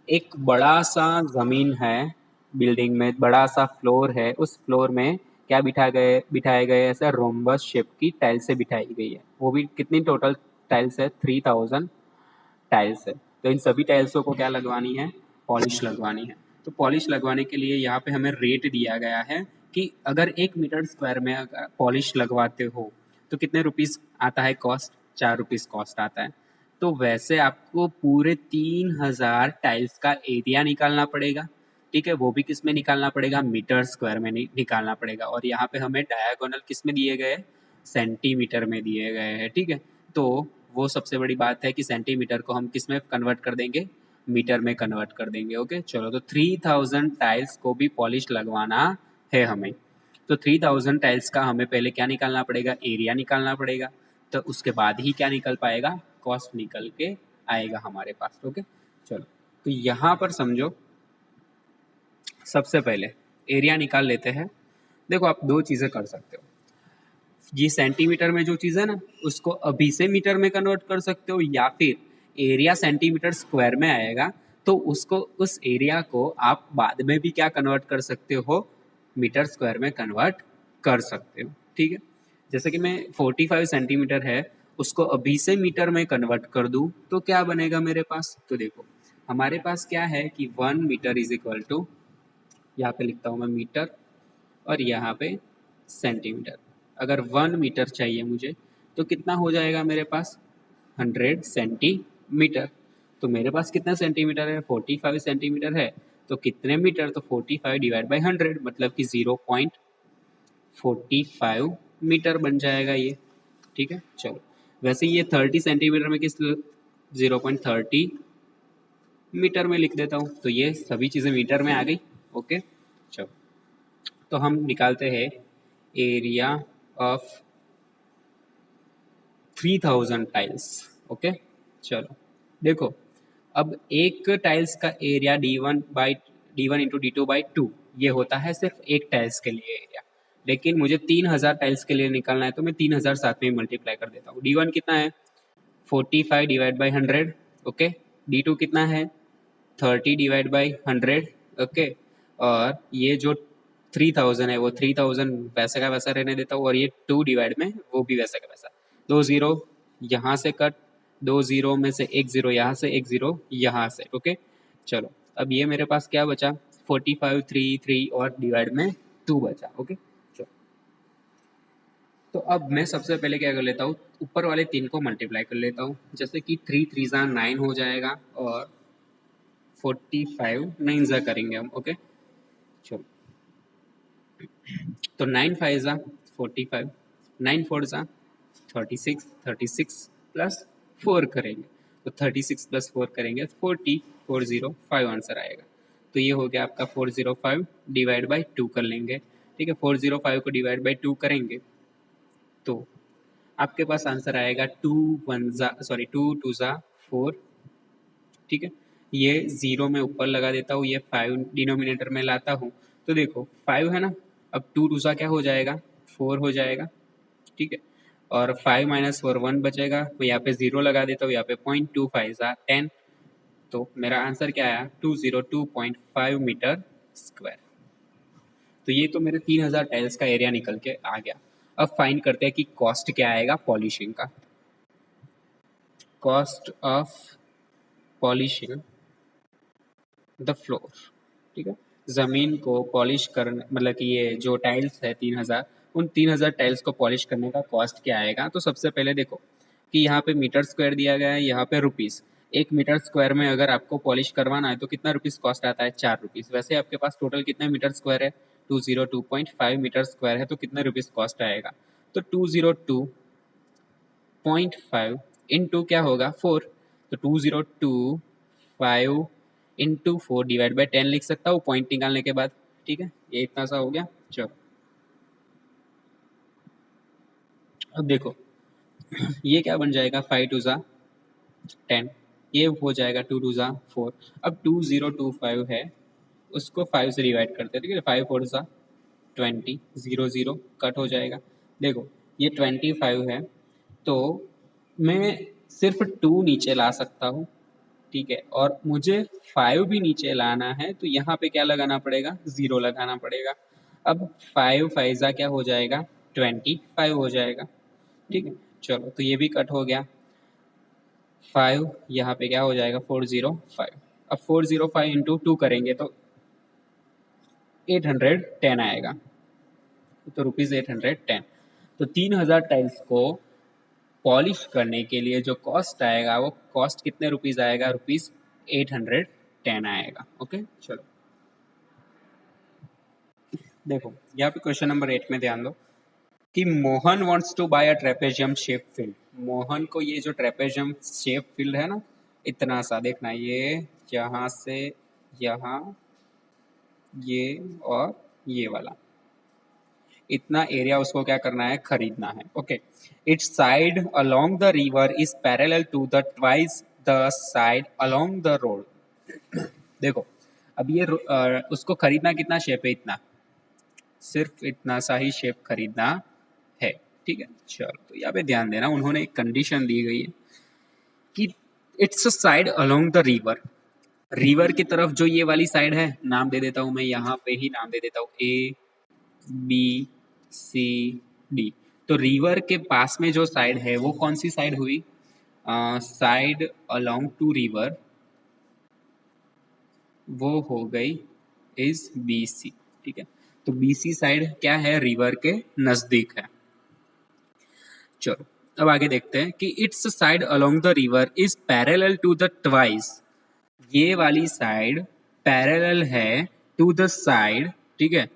एक बड़ा सा जमीन है, बिल्डिंग में बड़ा सा फ्लोर है, उस फ्लोर में क्या बिठाए गए ऐसा रोम्बस शेप की टाइल्स से बिठाई गई है, वो भी कितनी टोटल टाइल्स है 3000 टाइल्स है। तो इन सभी टाइल्सों को क्या लगवानी है, पॉलिश लगवानी है। तो पॉलिश लगवाने के लिए यहाँ पे हमें रेट दिया गया है कि अगर 1 मीटर स्क्वायर में अगर पॉलिश लगवाते हो तो कितने रुपीस आता है कॉस्ट, ₹4 कॉस्ट आता है। तो वैसे आपको पूरे 3000 टाइल्स का एरिया निकालना पड़ेगा, ठीक है, वो भी किस में निकालना पड़ेगा, मीटर स्क्वायर में निकालना पड़ेगा। और यहाँ पे हमें डायगोनल किस में दिए गए, सेंटीमीटर में दिए गए हैं, ठीक है। तो वो सबसे बड़ी बात है कि सेंटीमीटर को हम किस में कन्वर्ट कर देंगे, मीटर में कन्वर्ट कर देंगे। ओके, चलो, तो 3000 टाइल्स को भी पॉलिश लगवाना है हमें। तो 3000 टाइल्स का हमें पहले क्या निकालना पड़ेगा, एरिया निकालना पड़ेगा, तो उसके बाद ही क्या निकल पाएगा, कॉस्ट निकल के आएगा हमारे पास। ओके, चलो, तो यहाँ पर समझो, सबसे पहले एरिया निकाल लेते हैं। देखो, आप दो चीज़ें कर सकते हो, ये सेंटीमीटर में जो चीज़ है ना उसको अभी से मीटर में कन्वर्ट कर सकते हो, या फिर एरिया सेंटीमीटर स्क्वायर में आएगा तो उसको, उस एरिया को आप बाद में भी क्या कन्वर्ट कर सकते हो, मीटर स्क्वायर में कन्वर्ट कर सकते हो, ठीक है। जैसे कि मैं 45 सेंटीमीटर है उसको अभी से मीटर में कन्वर्ट कर दूं तो क्या बनेगा मेरे पास। तो देखो, हमारे पास क्या है कि 1 मीटर इज इक्वल टू, यहाँ पे लिखता हूँ मैं मीटर और यहाँ पे सेंटीमीटर। अगर 1 मीटर चाहिए मुझे तो कितना हो जाएगा मेरे पास, 100 सेंटीमीटर। तो मेरे पास कितना सेंटीमीटर है, 45 सेंटीमीटर है, तो कितने मीटर, तो 45 डिवाइड बाई 100, मतलब कि 0.45 मीटर बन जाएगा ये, ठीक है। चलो, वैसे ये 30 सेंटीमीटर में किस 0.30 मीटर में लिख देता हूँ, तो ये सभी चीज़ें मीटर में आ गई। ओके, चलो, तो हम निकालते हैं एरिया ऑफ 3000 टाइल्स। ओके, चलो, देखो, अब एक टाइल्स का एरिया D1 इंटू D2/2 ये होता है सिर्फ एक टाइल्स के लिए एरिया, लेकिन मुझे 3000 टाइल्स के लिए निकालना है तो मैं 3000 साथ में मल्टीप्लाई कर देता हूँ। D1 कितना है, 45 डिवाइड बाई 100, ओके। D2 कितना है, 30 डिवाइड बाई 100, ओके। और ये जो 3000 है वो 3000 वैसे का वैसा रहने देता हूँ, और ये 2 डिवाइड में वो भी वैसा का वैसा, 2 जीरो यहाँ से कट, 2 जीरो में से एक जीरो यहाँ से, एक जीरो यहाँ से। ओके, चलो, अब ये मेरे पास क्या बचा, 45 3 3 और डिवाइड में 2 बचा। ओके, चलो, तो अब मैं सबसे पहले क्या कर लेता हूँ, ऊपर वाले 3 को मल्टीप्लाई कर लेता हूँ। जैसे कि 3 3 जा 9 हो जाएगा और 45 9 जा करेंगे हम। ओके चलो, तो 9 5 जा 45, 9 4 जा 36, 36 प्लस 4 करेंगे तो 36 प्लस 4 करेंगे 40, 405 आंसर आएगा। तो ये हो गया आपका 405 डिवाइड बाई 2 कर लेंगे। ठीक है, 405 को डिवाइड बाई 2 करेंगे तो आपके पास आंसर आएगा 2 2 जा 4। ठीक है, ये 0 में ऊपर लगा देता हूँ, ये 5 डिनोमिनेटर में लाता हूँ तो देखो 5 है ना, अब 2 2 जा क्या हो जाएगा 4 हो जाएगा। ठीक है, और 5 माइनस 4 1 बचेगा, तो यहाँ पे 0 लगा देता हूँ, यहाँ पे 0.25 जा 10। तो मेरा आंसर क्या आया 202.5 मीटर स्क्वायर। तो ये तो मेरे 3000 टाइल्स का एरिया निकल के आ गया। अब फाइंड करते हैं कि कॉस्ट क्या आएगा पॉलिशिंग का। Cost of polishing the floor. ठीक है, जमीन को पॉलिश करने, मतलब कि ये जो टाइल्स है 3000, उन 3000 टाइल्स को पॉलिश करने का कॉस्ट क्या आएगा। तो सबसे पहले देखो कि यहाँ पे मीटर स्क्वायर दिया गया है, यहाँ पे रुपीस। 1 मीटर स्क्वायर में अगर आपको पॉलिश करवाना है तो कितना रुपीस कॉस्ट आता है 4 रुपीस। वैसे आपके पास टोटल कितने मीटर स्क्वायर है 202.5 मीटर स्क्वायर है, तो कितने रुपीस कॉस्ट आएगा। तो 202.5 इंटू क्या होगा 4, तो 2025 इंटू 4 डिवाइड बाई 10 लिख सकता हूँ पॉइंट निकालने के बाद। ठीक है, ये इतना सा हो गया। चलो अब देखो ये क्या बन जाएगा 5 2 जा 10, ये हो जाएगा 2 2 जा 4। अब 2025 है, उसको 5 से डिवाइड करते हैं। ठीक है, 5 4 जा 20, 0 0 कट हो जाएगा। देखो ये 25 है तो मैं सिर्फ 2 नीचे ला सकता हूँ। ठीक है, और मुझे 5 भी नीचे लाना है तो यहाँ पे क्या लगाना पड़ेगा 0 लगाना पड़ेगा। अब 5 5 जा क्या हो जाएगा 25 हो जाएगा। ठीक है, चलो तो ये भी कट हो गया। 5 यहाँ पे क्या हो जाएगा 405। अब 405 इंटू 2 करेंगे तो 810 आएगा, तो रुपीज़ 810। तो 3000 टाइल्स को पॉलिश करने के लिए जो कॉस्ट आएगा वो कॉस्ट कितने रुपीज़ आएगा, रुपीज़ 810 आएगा। ओके चलो देखो यहाँ पे क्वेश्चन नंबर 8 में ध्यान दो कि Mohan wants to buy a trapezium shape field. Mohan को ये जो ट्रेपेजियम शेप फील्ड है ना, इतना सा देखना, ये यहाँ से यहाँ, ये और ये वाला, इतना एरिया उसको क्या करना है खरीदना है। Okay, it's side along the river is parallel to the twice the side along the road. देखो अब ये उसको खरीदना कितना शेप है, इतना, सिर्फ इतना सा ही शेप खरीदना है। ठीक है, चलो तो यहाँ पे ध्यान देना, उन्होंने एक कंडीशन दी गई है कि it's a side along the river. River की तरफ जो ये वाली साइड है, नाम दे देता हूँ मैं, यहाँ पे ही नाम दे देता हूँ ए बी सी डी। तो रिवर के पास में जो साइड है वो कौन सी साइड हुई, साइड अलोंग टू रिवर, वो हो गई इज बी सी। ठीक है, तो बी सी साइड क्या है, रिवर के नजदीक है। चलो अब आगे देखते हैं कि it's side along the river is parallel to the twice. ये वाली साइड पैरेलल है टू द साइड, ठीक है,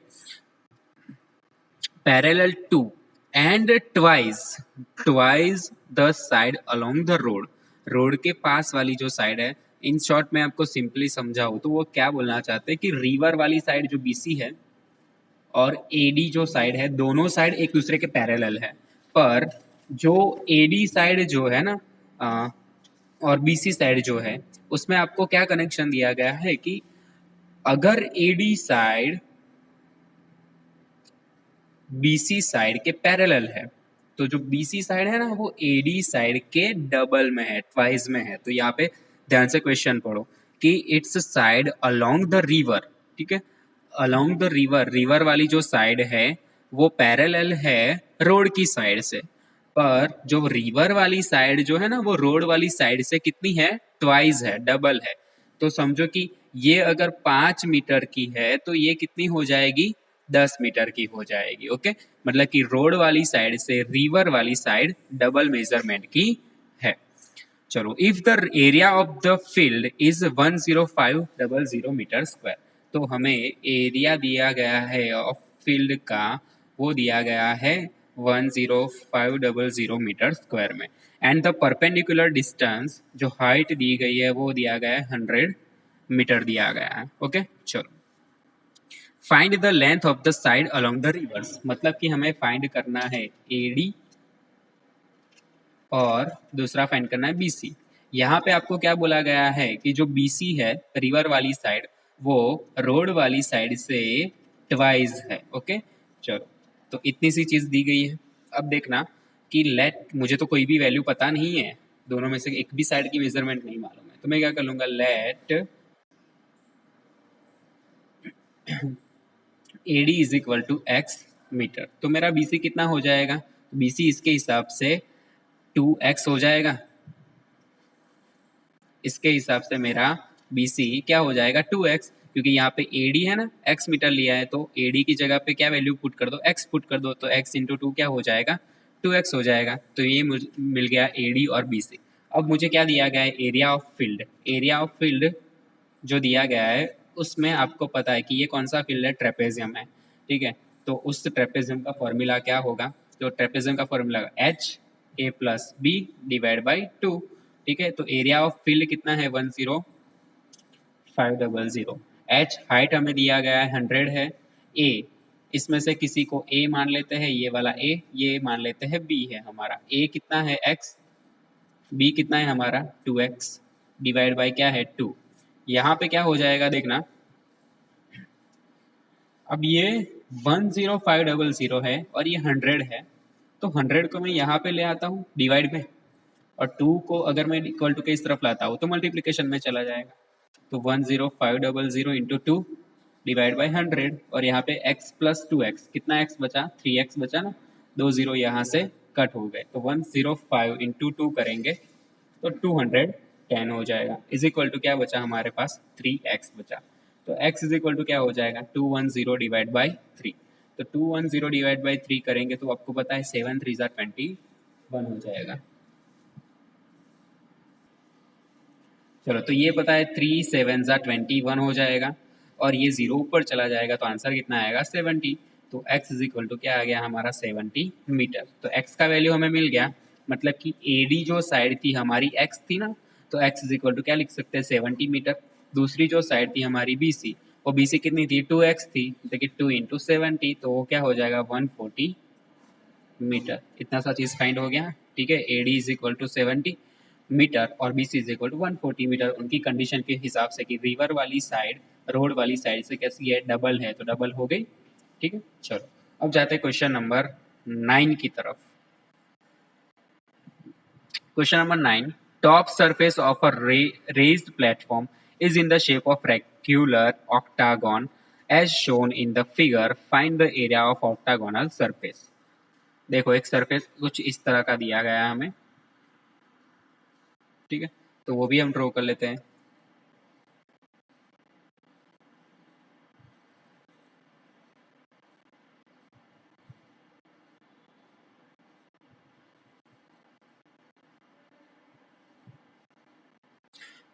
parallel to and twice the side along the road. Road के पास वाली जो साइड है, इन शॉर्ट में आपको सिंपली समझाऊं तो वो क्या बोलना चाहते हैं कि रिवर वाली साइड जो बीसी है और एडी जो साइड है, दोनों साइड एक दूसरे के पैरेलल है। पर जो एडी साइड जो है ना, और बीसी साइड जो है, उसमें आपको क्या कनेक्शन दिया गया है कि अगर एडी साइड बीसी साइड के पैरेलल है तो जो बीसी साइड है ना वो एडी साइड के डबल में है, ट्वाइस में है। तो यहाँ पे ध्यान से क्वेश्चन पढ़ो कि it's side along the river. ठीक है, अलोंग द रिवर, रिवर वाली जो साइड है वो पैरेलल है रोड की साइड से, पर जो रिवर वाली साइड जो है ना वो रोड वाली साइड से कितनी है, ट्वाइस है, डबल है। तो समझो कि ये अगर 5 मीटर की है तो ये कितनी हो जाएगी 10 मीटर की हो जाएगी। ओके, मतलब कि रोड वाली साइड से रिवर वाली साइड डबल मेजरमेंट की है। चलो, if the area of the field is 10500 metre square, तो हमें एरिया दिया गया है ऑफ फील्ड का, वो दिया गया है 10500 मीटर स्क्वायर में। एंड द परपेंडिकुलर डिस्टेंस, जो हाइट दी गई है वो दिया गया है 100 मीटर दिया गया है। ओके, चलो, find the length of the side along the reverse, मतलब कि हमें फाइंड करना है एडी और दूसरा फाइंड करना है बीसी। यहाँ पे आपको क्या बोला गया है कि जो बीसी है रिवर वाली साइड, वो रोड वाली साइड से ट्वाइस है। ओके, चलो, तो इतनी सी चीज दी गई है। अब देखना कि लेट, मुझे तो कोई भी वैल्यू पता नहीं है, दोनों में से एक भी साइड की मेजरमेंट नहीं मालूम है, तो मैं क्या कर लूंगा, let AD is equal to X metre. तो मेरा बीसी कितना हो जाएगा, बीसी इसके हिसाब से 2x हो जाएगा। इसके हिसाब से मेरा BC क्या हो जाएगा, 2x, क्योंकि यहाँ पे AD है ना, x मीटर लिया है, तो AD की जगह पे क्या वैल्यू पुट कर दो, x पुट कर दो, तो x इंटू 2 क्या हो जाएगा, 2x हो जाएगा। तो ये मिल गया AD और BC। अब मुझे क्या दिया गया है, area of field. Area of field जो दिया गया है उसमें आपको पता है कि ये कौन सा फील्ड है, ट्रेपेजियम है। ठीक है, तो उस ट्रेपेजियम का फॉर्मूला क्या होगा, तो ट्रेपेजियम का formula H A plus B divide by 2। ठीक है, तो एरिया ऑफ फील्ड कितना है, 10500। एच हाइट हमें दिया गया है 100 है। ए, इसमें से किसी को ए मान लेते हैं, ये वाला ए, ये मान लेते हैं बी है हमारा। ए कितना है एक्स, बी कितना है हमारा 2x, डिवाइड बाई क्या है 2। यहाँ पे क्या हो जाएगा देखना, अब ये 10500 है और ये 100 है, तो 100 को मैं यहाँ पे ले आता हूँ डिवाइड में, और 2 को अगर मैं इक्वल टू के इस तरफ लाता हूँ तो मल्टीप्लीकेशन में चला जाएगा। तो 10500 इंटू 2 डिवाइड बाई 100, और यहाँ पे x प्लस 2x, कितना x बचा, 3x बचा ना, 2 जीरो यहाँ से कट हो गए, तो 105 इंटू 2 करेंगे तो 210 हो जाएगा, इज इक्वल टू क्या बचा हमारे पास, 3x बचा। तो x इज इक्वल टू क्या हो जाएगा, 210 डिवाइड बाई 3। तो 210 डिवाइड बाई 3 करेंगे तो आपको पता है 7 3 21 हो जाएगा। चलो, तो ये पता है 3 7 21 हो जाएगा, और ये जीरो ऊपर चला जाएगा तो आंसर कितना आएगा, 70। तो x इज इक्वल टू क्या आ गया हमारा, 70 मीटर। तो x का वैल्यू हमें मिल गया, मतलब कि AD जो साइड थी हमारी x थी ना, तो x इज इक्वल टू क्या लिख सकते हैं, 70 मीटर। दूसरी जो साइड थी हमारी BC, वो BC कितनी थी, 2x थी, देखिए 2 इंटू 70, तो वो क्या हो जाएगा 140 मीटर। इतना सा चीज फाइंड हो गया। ठीक है, AD is equal to 70 metre और BC is equal to 140 metre, उनकी कंडीशन के हिसाब से कि रिवर वाली साइड रोड वाली साइड से कैसी है, डबल है, तो डबल हो गई। ठीक है, चलो अब जाते हैं क्वेश्चन नंबर 9 की तरफ। Question number 9, top surface of a raised platform is in the shape of rectangular octagon as shown in the figure. Find the area of octagonal surface. देखो, एक सरफेस कुछ इस तरह का दिया गया है हमें, ठीक है, तो वो भी हम ड्रॉ कर लेते हैं।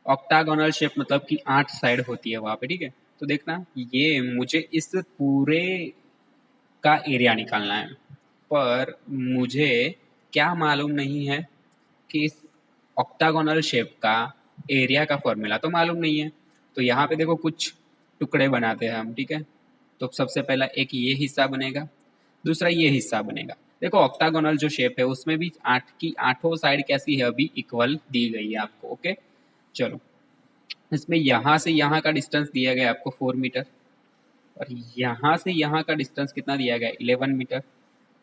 ऑक्टागोनल शेप मतलब कि 8 साइड होती है वहां पे। ठीक है, तो देखना, ये मुझे इस पूरे का एरिया निकालना है, पर मुझे क्या मालूम नहीं है कि इस ऑक्टागोनल शेप का एरिया का फॉर्मूला तो मालूम नहीं है। तो यहाँ पे देखो कुछ टुकड़े बनाते हैं हम। ठीक है, तो सबसे पहला एक ये हिस्सा बनेगा, दूसरा ये हिस्सा बनेगा। देखो, ऑक्टागोनल जो शेप है उसमें भी 8 की 8 साइड कैसी है, अभी इक्वल दी गई है आपको। ओके, चलो, इसमें यहाँ से यहाँ का डिस्टेंस दिया गया है आपको 4 मीटर, और यहाँ से यहाँ का डिस्टेंस कितना दिया गया है, 11 मीटर।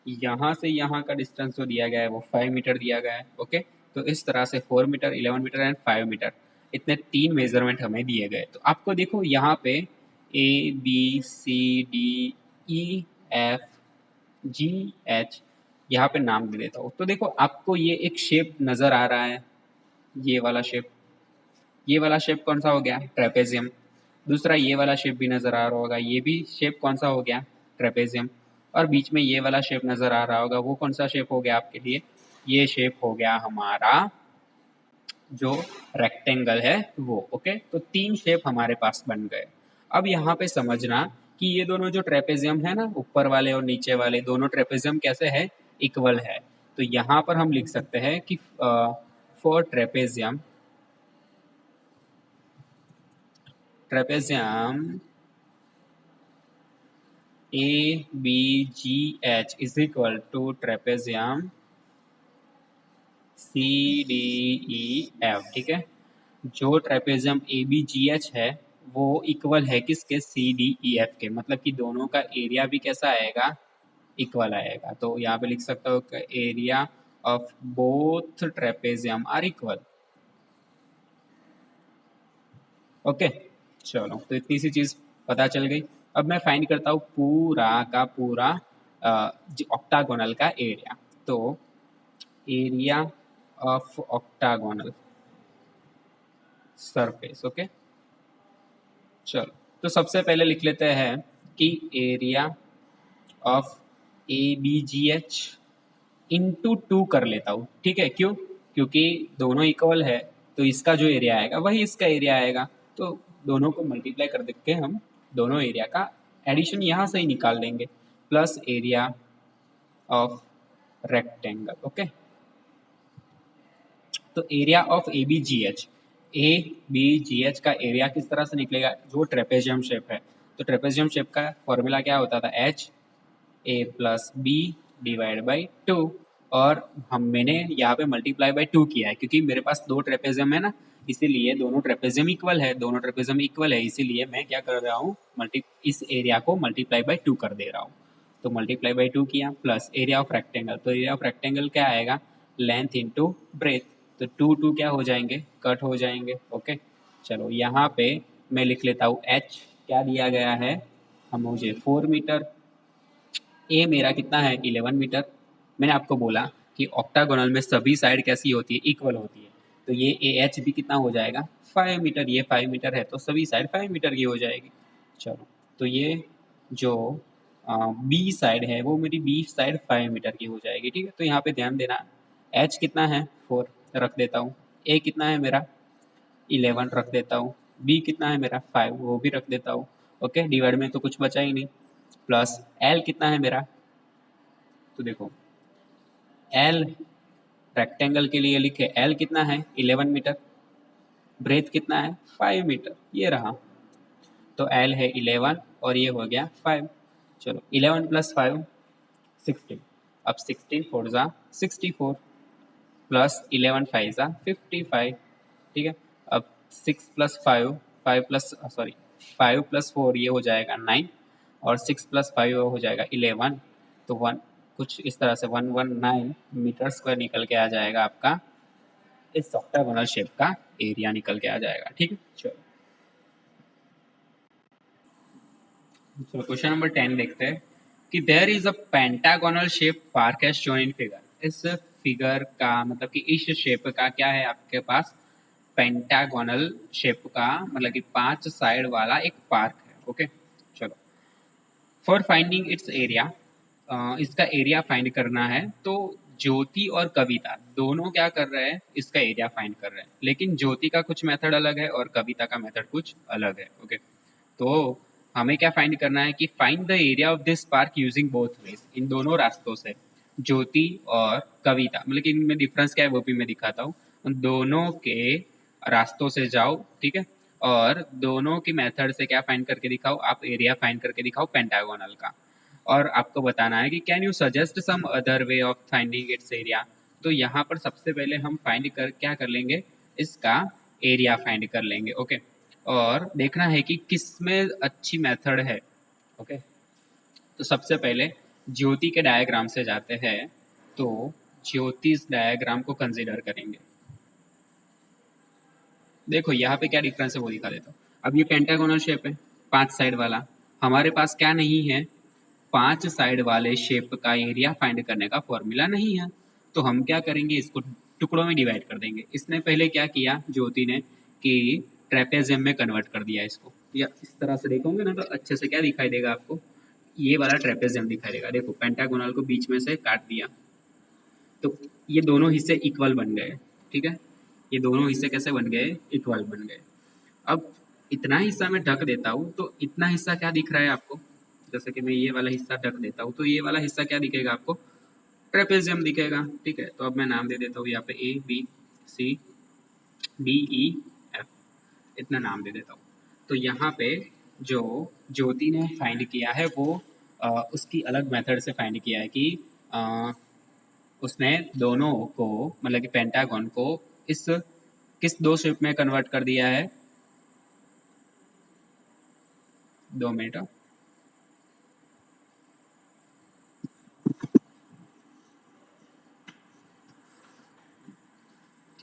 यहाँ से यहाँ का डिस्टेंस जो दिया गया है वो 5 मीटर दिया गया है। ओके, तो इस तरह से 4 मीटर, 11 मीटर एंड 5 मीटर, इतने 3 मेजरमेंट हमें दिए गए। तो आपको देखो यहाँ पे ABCDEFGH, यहाँ पे नाम दे देता हूँ। तो देखो, आपको ये एक शेप नजर आ रहा है, ये वाला शेप, ये वाला शेप कौन सा हो गया, ट्रेपेजियम। दूसरा ये वाला शेप भी नजर आ रहा होगा, ये भी शेप कौन सा हो गया, ट्रेपेजियम, और बीच में ये वाला शेप नजर आ रहा होगा, वो कौन सा शेप हो गया आपके लिए? ये शेप हो गया हमारा जो रेक्टेंगल है वो। ओके, तो 3 शेप हमारे पास बन गए। अब यहाँ पे समझना कि ये दोनों जो ट्रेपेजियम है ना, ऊपर वाले और नीचे वाले दोनों ट्रेपेजियम कैसे है? इक्वल है। तो यहाँ पर हम लिख सकते हैं कि for trapezium ABGH is equal to trapezium CDEF। ठीक है, जो ट्रेपेजियम ABGH है वो इक्वल है किसके? CDEF के। मतलब कि दोनों का एरिया भी कैसा आएगा? इक्वल आएगा। तो यहाँ पे लिख सकते हो कि area of both trapezium are equal. Okay, चलो, तो इतनी सी चीज पता चल गई। अब मैं फाइंड करता हूँ पूरा का पूरा ऑक्टागोनल का एरिया। तो area of octagonal surface. Okay, चलो, तो सबसे पहले लिख लेते हैं कि एरिया ऑफ ABGH इंटू 2 कर लेता हूँ। ठीक है, क्यों? क्योंकि दोनों इक्वल है, तो इसका जो एरिया आएगा वही इसका एरिया आएगा। तो दोनों को मल्टीप्लाई कर देके हम दोनों एरिया का एडिशन यहाँ से ही निकाल लेंगे, plus area of rectangle. Okay, तो area of A B G H का एरिया किस तरह से निकलेगा? जो ट्रेपेजियम शेप है, तो ट्रेपेजियम शेप का फॉर्मूला क्या होता था? HA+B/2। और मैंने यहाँ पे मल्टीप्लाई बाय 2 किया है क्योंकि मेरे पास 2 ट्रेपेजियम है ना, इसीलिए दोनों ट्रेपेजियम इक्वल है। दोनों ट्रेपेजियम इक्वल है, इसीलिए मैं क्या कर रहा हूँ? इस एरिया को मल्टीप्लाई बाय 2 कर दे रहा हूँ। तो मल्टीप्लाई बाय 2 किया, प्लस एरिया ऑफ रेक्टेंगल। तो एरिया ऑफ रेक्टेंगल क्या आएगा? Length into breadth. तो 2 क्या हो जाएंगे? कट हो जाएंगे। ओके, चलो, यहाँ पे मैं लिख लेता हूँ H क्या दिया गया है? हम मुझे 4 मीटर। ए मेरा कितना है? 11 मीटर। मैंने आपको बोला कि ऑक्टागोनल में सभी साइड कैसी होती है? इक्वल होती है। तो ये AH भी कितना हो जाएगा? 5 मीटर। ये 5 मीटर है तो सभी साइड 5 मीटर की हो जाएगी। चलो, तो ये जो बी साइड है वो मेरी बी साइड 5 मीटर की हो जाएगी। ठीक है, तो यहाँ पे ध्यान देना, H कितना है? 4 रख देता हूँ। A कितना है मेरा? 11 रख देता हूँ। B कितना है मेरा? 5, वो भी रख देता हूँ। ओके, डिवाइड में तो कुछ बचा ही नहीं। प्लस L कितना है मेरा? तो देखो, L रेक्टेंगल के लिए लिखे, L कितना है? 11 मीटर। ब्रेथ कितना है? 5 मीटर। ये रहा, तो L है 11 और ये हो गया 5। चलो, 11 प्लस 5 16। अब 16 4 जा 64, प्लस 11 5 जा 55। ठीक है, अब 6 प्लस 5, 5 प्लस 5 प्लस 4 ये हो जाएगा 9, और 6 प्लस 5 हो जाएगा 11। तो 1 कुछ इस तरह से 119 मीटर स्क्वायर निकल के आ जाएगा आपका। इस ऑक्टागोनल शेप का एरिया निकल के आ जाएगा। ठीक है, चलो, क्वेश्चन नंबर 10 देखते हैं कि there is a pentagonal shape park as shown in figure. इस फिगर का मतलब कि इस शेप का क्या है आपके पास? पेंटागोनल शेप का मतलब कि 5 साइड वाला एक पार्क है। ओके, चलो, फॉर फाइंडिंग इट्स एरिया, इसका एरिया फाइंड करना है। तो ज्योति और कविता दोनों क्या कर रहे हैं? इसका एरिया फाइंड कर रहे हैं, लेकिन ज्योति का कुछ मेथड अलग है और कविता का मेथड कुछ अलग है। ओके, तो हमें क्या फाइंड करना है कि find the area of this park using both ways. इन दोनों रास्तों से, ज्योति और कविता, मतलब कि इनमें डिफरेंस क्या है वो भी मैं दिखाता हूँ। उन दोनों के रास्तों से जाओ, ठीक है, और दोनों की मेथड से क्या फाइंड करके दिखाओ? आप एरिया फाइंड करके दिखाओ पेंटागोनल का। और आपको बताना है कि can you suggest some other way of finding its area. तो यहाँ पर सबसे पहले हम फाइंड कर क्या कर लेंगे? इसका एरिया फाइंड कर लेंगे। ओके, और देखना है कि किस में अच्छी मेथड है। ओके, तो सबसे पहले ज्योति के डायग्राम से जाते हैं। तो ज्योति इस डायग्राम को कंसीडर करेंगे। देखो यहाँ पे क्या डिफरेंस है वो दिखा देता हूँ। अब ये पेंटागोनल शेप है, 5 साइड वाला। हमारे पास क्या नहीं है? 5 साइड वाले शेप का एरिया फाइंड करने का फॉर्मूला नहीं है। तो हम क्या करेंगे? इसको टुकड़ों में डिवाइड कर देंगे। इसने पहले क्या किया ज्योति ने कि ट्रेपेजियम में कन्वर्ट कर दिया इसको, या इस तरह से देखोगे ना तो अच्छे से क्या दिखाई देगा आपको? ये वाला ट्रेपेजियम दिखाई देगा। देखो पेंटागोनल को बीच में से काट दिया तो ये दोनों हिस्से इक्वल बन गए, ठीक है। ये दोनों हिस्से कैसे बन गए? इक्वल बन गए। अब इतना हिस्सा मैं ढक देता हूँ तो इतना हिस्सा क्या दिख रहा है आपको? जैसे कि मैं ये वाला हिस्सा ढक देता हूँ तो ये वाला हिस्सा क्या दिखेगा आपको? ट्रेपेजियम दिखेगा, ठीक है। तो अब मैं नाम दे देता हूँ यहाँ पे A B C D E F, इतना नाम दे देता हूँ। तो यहाँ पे जो ज्योति ने फाइंड किया है वो उसकी अलग मेथड से फाइंड किया है कि अ, उसने दोनों को मतलब कि पेंटागन को इस किस दो शेप में कन्वर्ट कर दिया है? 2 मिनट।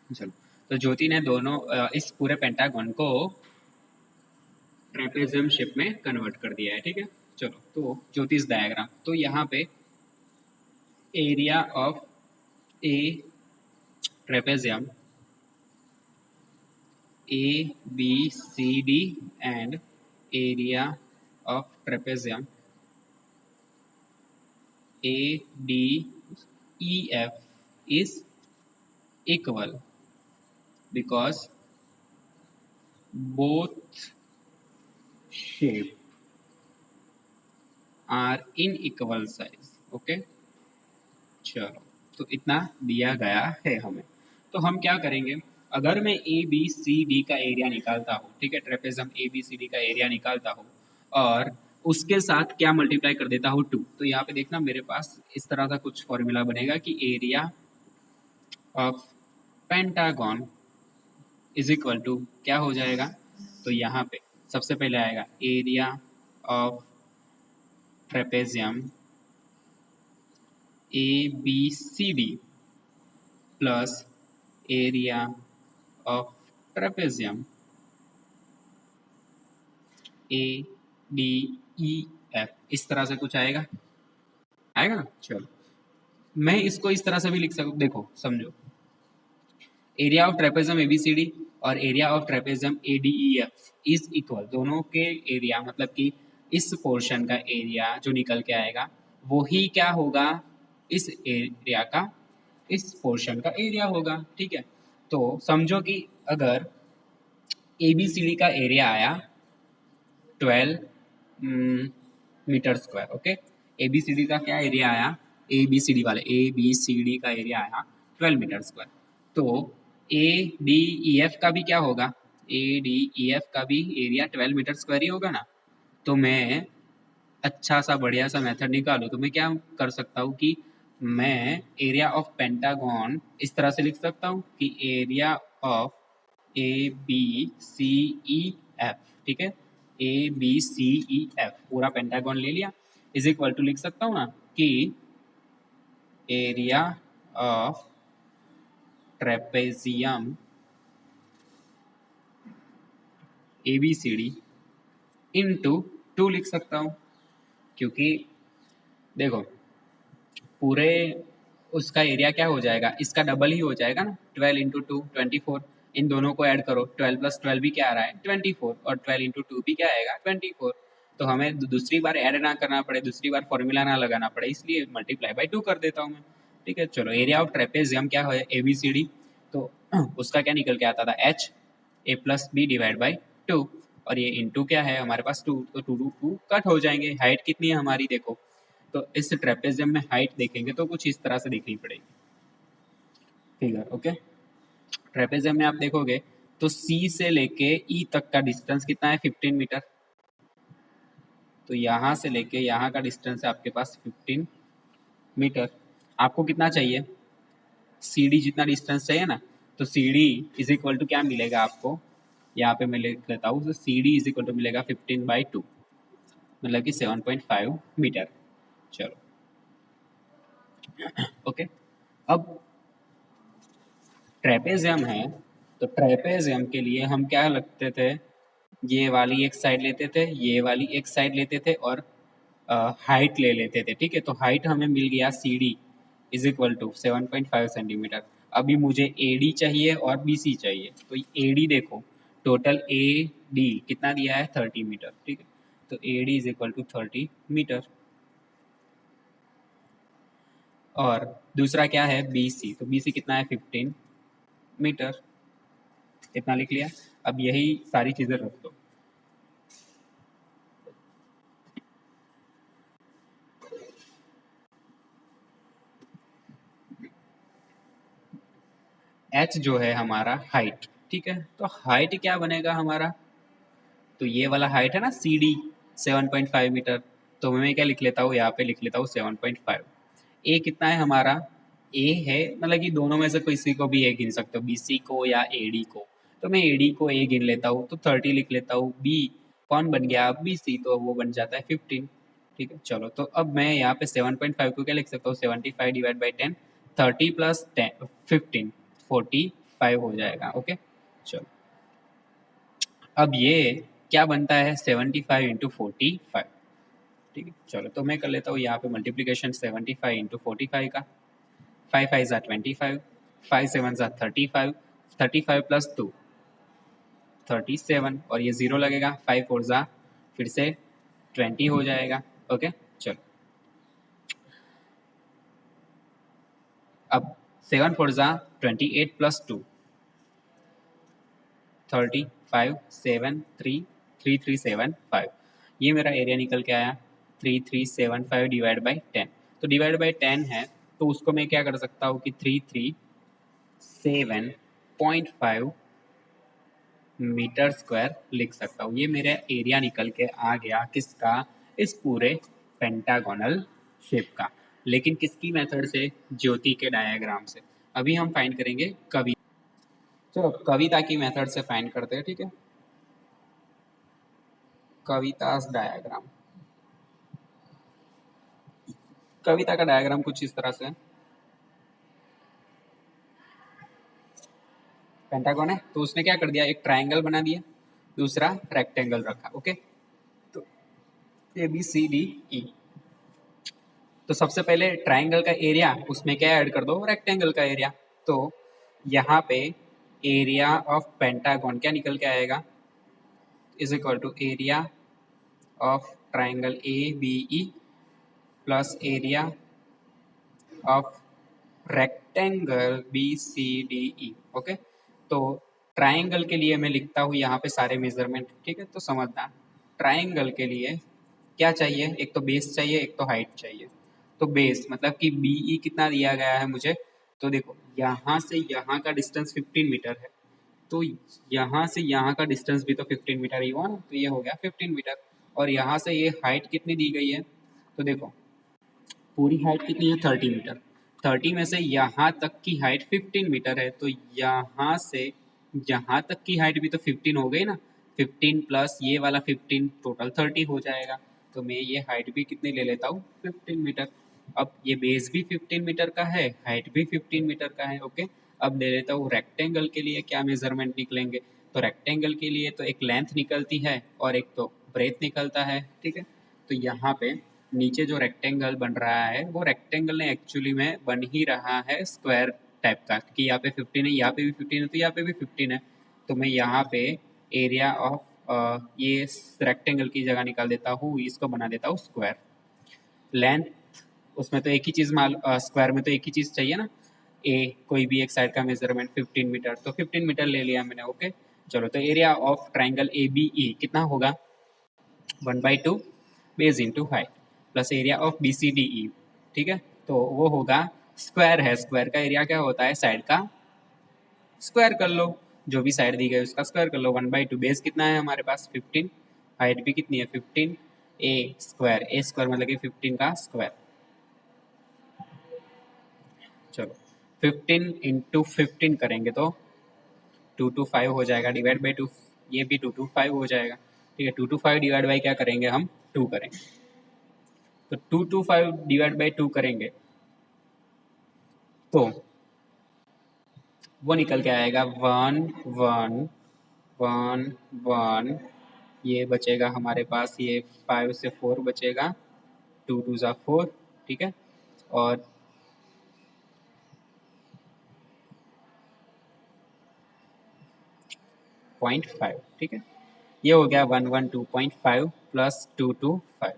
चलो, तो ज्योति ने दोनों इस पूरे पेंटागन को ट्रेपेजियम शेप में कन्वर्ट कर दिया है, ठीक है। चलो, तो ज्योतिष डायग्राम, तो यहाँ पे area of a trapezium A B C D and area of trapezium A D E F is equal because both shape are in equal size. Okay, चलो, तो इतना दिया गया है हमें। तो हम क्या करेंगे, अगर मैं ए बी सी डी का एरिया निकालता हूँ, ठीक है, ट्रेपेजम ए बी सी डी का एरिया निकालता हूँ और उसके साथ क्या मल्टीप्लाई कर देता हूँ 2, तो यहाँ पे देखना मेरे पास इस तरह का कुछ फॉर्मूला बनेगा कि area of pentagon is equal to क्या हो जाएगा। तो यहाँ पे सबसे पहले आएगा area of trapezium A B C D plus area of trapezium A D E F, इस तरह से कुछ आएगा, आएगा ना। चलो, मैं इसको इस तरह से भी लिख सकूँ, देखो समझो, area of trapezium A B C D और area of trapezium A D E F is equal, दोनों के एरिया मतलब कि इस पोर्शन का एरिया जो निकल के आएगा वो ही क्या होगा, इस एरिया का, इस पोर्शन का एरिया होगा, ठीक है। तो समझो कि अगर ए बी सी डी का एरिया आया 12 metre square, okay, A B C D का क्या एरिया आया, ए बी सी डी वाले ए बी सी डी का एरिया आया 12 मीटर स्क्वायर। तो ए डी ई एफ का भी क्या होगा, ए डी ई एफ का भी एरिया 12 मीटर स्क्वायर ही होगा ना। तो मैं अच्छा सा बढ़िया सा मेथड निकालूँ तो मैं क्या कर सकता हूँ कि मैं एरिया ऑफ पेंटागन इस तरह से लिख सकता हूँ कि area of A B C E F, ठीक है, A B C E F पूरा पेंटागन ले लिया, इज इक्वल टू लिख सकता हूँ ना कि area of trapezium A B C D into 2 लिख सकता हूँ, क्योंकि देखो पूरे उसका एरिया क्या हो जाएगा, इसका डबल ही हो जाएगा ना, 12 इंटू 2 24, इन दोनों को ऐड करो, 12 प्लस 12 भी क्या आ रहा है 24, और 12 इंटू 2 भी क्या आएगा 24। तो हमें दूसरी बार ऐड ना करना पड़े, दूसरी बार फॉर्मूला ना लगाना पड़े, इसलिए मल्टीप्लाई बाई 2 कर देता हूँ मैं, ठीक है। चलो, एरिया ऑफ ट्रेपेजियम क्या है ए बी सी डी, तो उसका क्या निकल के आता था H A plus B divide by 2, और ये इंटू क्या है हमारे पास 2, तो 2 कट हो जाएंगे। हाइट कितनी है हमारी देखो, तो इस ट्रेपेजियम में हाइट देखेंगे तो कुछ इस तरह से दिखनी पड़ेगी फिगर, ओके। ट्रेपेजियम में आप देखोगे तो सी से लेके ई तक का डिस्टेंस कितना है 15 मीटर, तो यहाँ से लेके यहाँ का डिस्टेंस है आपके पास 15 मीटर। आपको कितना चाहिए, सी डी जितना डिस्टेंस चाहिए ना, तो C D is equal to क्या मिलेगा आपको, यहाँ पे मैं लिख लेता हूँ, तो C D is equal to मिलेगा 15/2, मतलब कि 7.5 मीटर। चलो, ओके। अब ट्रेपेजियम है, तो ट्रेपेजियम के लिए हम क्या लगते थे, ये वाली एक साइड लेते थे, ये वाली एक साइड लेते थे और हाइट ले लेते थे, ठीक है। तो हाइट हमें मिल गया C D is equal to 7.5 centimetre. अभी मुझे ए डी चाहिए और बी सी चाहिए, तो ए डी देखो, टोटल ए डी कितना दिया है 30 मीटर, ठीक है। तो A D is equal to 30 metre. और दूसरा क्या है बी सी, तो बी सी कितना है 15 मीटर, इतना लिख लिया। अब यही सारी चीज़ें रख दो। एच जो है हमारा हाइट, ठीक है, तो हाइट क्या बनेगा हमारा, तो ये वाला हाइट है ना सी डी 7.5 मीटर, तो मैं क्या लिख लेता हूँ यहाँ पे, लिख लेता हूँ 7.5। ए कितना है हमारा, ए है मतलब कि दोनों में से किसी को भी ए गिन सकते हो, बी सी को या ए डी को, तो मैं ए डी को ए गिन लेता हूँ, तो 30 लिख लेता हूँ। बी कौन बन गया अब, बी सी, तो वो बन जाता है 15। ठीक है, चलो तो अब मैं यहाँ पे 7.5 को क्या लिख सकता हूँ, 75 डिवाइड बाई 10, 30 प्लस 10 15 45 हो जाएगा। ओके, चलो अब ये क्या बनता है 75 इंटू 45। ठीक है, चलो तो मैं कर लेता हूँ यहाँ पे मल्टीप्लीकेशन 75 इंटू 45 का, 5 5 ज़ा 25, 5 7 ज़ा 35, 35 प्लस 2 37, और ये जीरो लगेगा, 5 4 ज़ा फिर से 20 हो जाएगा। ओके, चलो अब 7 4 ज़ा 28 प्लस 2 35, 7 3 3 3 7 5, ये मेरा एरिया निकल के आया 3375 डिवाइड बाई 10। तो डिवाइड बाई 10 है, तो उसको मैं क्या कर सकता हूँ कि 337.5 मीटर स्क्वायर लिख सकता हूँ। ये मेरा एरिया निकल के आ गया किसका, इस पूरे पेंटागोनल शेप का। लेकिन किसकी मेथड से, ज्योति के डायग्राम से। अभी हम फाइंड करेंगे कविता, चलो कविता की मेथड से फाइंड करते हैं। ठीक है, कवितास डायग्राम, कविता का डायग्राम कुछ इस तरह से है। पेंटागन है तो उसने क्या कर दिया, एक ट्रायंगल बना दिया, दूसरा रेक्टेंगल रखा। ओके, तो ए बी सी डी ई, तो सबसे पहले ट्रायंगल का एरिया, उसमें क्या ऐड कर दो, रेक्टेंगल का एरिया। तो यहाँ पे एरिया ऑफ पेंटागन क्या निकल के आएगा, is equal to area of triangle A B E plus area of rectangle B C D E. Okay, तो ट्रायंगल के लिए मैं लिखता हूँ यहाँ पे सारे मेजरमेंट। ठीक है, तो समझना ट्रायंगल के लिए क्या चाहिए, एक तो बेस चाहिए, एक तो हाइट चाहिए। तो बेस मतलब कि बी ई कितना दिया गया है मुझे, तो देखो यहाँ से यहाँ का डिस्टेंस 15 मीटर है, तो यहाँ से यहाँ का डिस्टेंस भी तो 15 मीटर ही हुआ ना, तो ये हो गया 15 मीटर। और यहाँ से ये हाइट कितनी दी गई है, तो देखो पूरी हाइट कितनी है 30 मीटर, 30 में से यहाँ तक की हाइट 15 मीटर है, तो यहाँ से यहाँ तक की हाइट भी तो 15 हो गई ना, 15 प्लस ये वाला 15 टोटल 30 हो जाएगा। तो मैं ये हाइट भी कितनी ले लेता हूँ 15 मीटर। अब ये बेस भी 15 मीटर का है, हाइट भी 15 मीटर का है। ओके, अब ले लेता हूँ रेक्टेंगल के लिए क्या मेजरमेंट निकलेंगे, तो रेक्टेंगल के लिए तो एक लेंथ निकलती है और एक तो ब्रेथ निकलता है। ठीक है, तो यहाँ पे नीचे जो रेक्टेंगल बन रहा है वो रेक्टेंगल ने एक्चुअली में बन ही रहा है स्क्वायर टाइप का, क्योंकि यहाँ पे 15 है, यहाँ पे भी 15 है, तो यहाँ पे भी 15 है। तो मैं यहाँ पे एरिया ऑफ ये रेक्टेंगल की जगह निकाल देता हूँ, इसको बना देता हूँ स्क्वायर। लेंथ उसमें तो एक ही चीज़ स्क्वायर में तो एक ही चीज़ चाहिए ना, ए कोई भी एक साइड का मेजरमेंट 15 मीटर, तो 15 मीटर ले लिया मैंने। ओके, चलो तो area of triangle A B E कितना होगा, 1/2 base into height plus area of B C D E. ठीक है, तो वो होगा स्क्वायर है, स्क्वायर का एरिया क्या होता है, साइड का स्क्वायर कर लो, जो भी साइड दी गई उसका स्क्वायर कर लो। 1/2 बेस कितना है हमारे पास 15, हाइट भी कितनी है 15, ए स्क्वायर मतलब कि 15 का स्क्वायर। चलो 15 इंटू 15 करेंगे तो 225 हो जाएगा, डिवाइड बाई 2 ये भी 225 हो जाएगा। ठीक है, 225 डिवाइड बाई क्या करेंगे हम, 2 करेंगे, तो 225 डिवाइड बाई 2 करेंगे तो वो निकल के आएगा 1 1 1 1, ये बचेगा हमारे पास, ये 5 से 4 बचेगा, 2 2 ज़ा 4। ठीक है, और 0.5। ठीक है, ये हो गया 112.5 प्लस 225।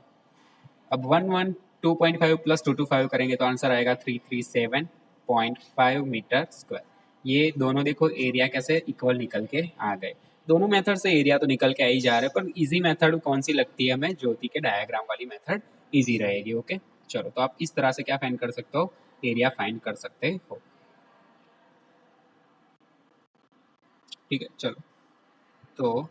अब 1 2.5 प्लस 225 करेंगे तो आंसर आएगा 337.5 मीटर स्क्वायर। ये दोनों देखो एरिया कैसे इक्वल निकल के आ गए। दोनों मेथड से एरिया तो निकल के आ ही जा रहे हैं, पर इजी मेथड कौन सी लगती है हमें? ज्योति के डायग्राम वाली मेथड इजी रहेगी। ओके चलो, तो आप इस तरह से क्या फाइंड कर सकते हो? एरिया फाइंड कर सकते हो। ठीक है चलो, तो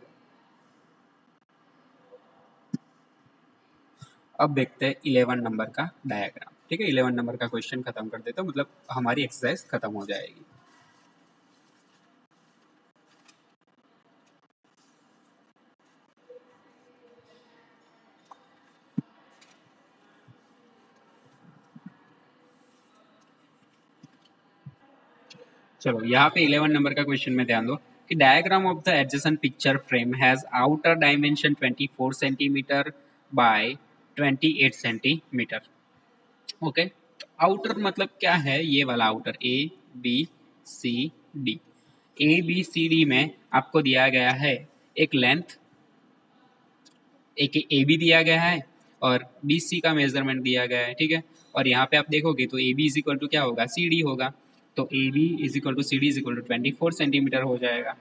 अब देखते हैं 11 नंबर का डायग्राम। ठीक है, 11 नंबर का क्वेश्चन खत्म कर देते हैं, मतलब हमारी एक्सरसाइज खत्म हो जाएगी। चलो यहाँ पे 11 नंबर का क्वेश्चन में ध्यान दो कि diagram of the adjacent picture frame has outer dimension 24 centimetre by 28 centimetre. Okay, outer मतलब क्या है? ये वाला outer A B C D. A B C D में आपको दिया गया है एक लेंथ, एक ए बी दिया गया है और बी सी का मेजरमेंट दिया गया है। ठीक है, और यहाँ पे आप देखोगे तो A B is equal to क्या होगा? सी डी होगा। तो A B is equal to C D is equal to 24 centimetre हो जाएगा।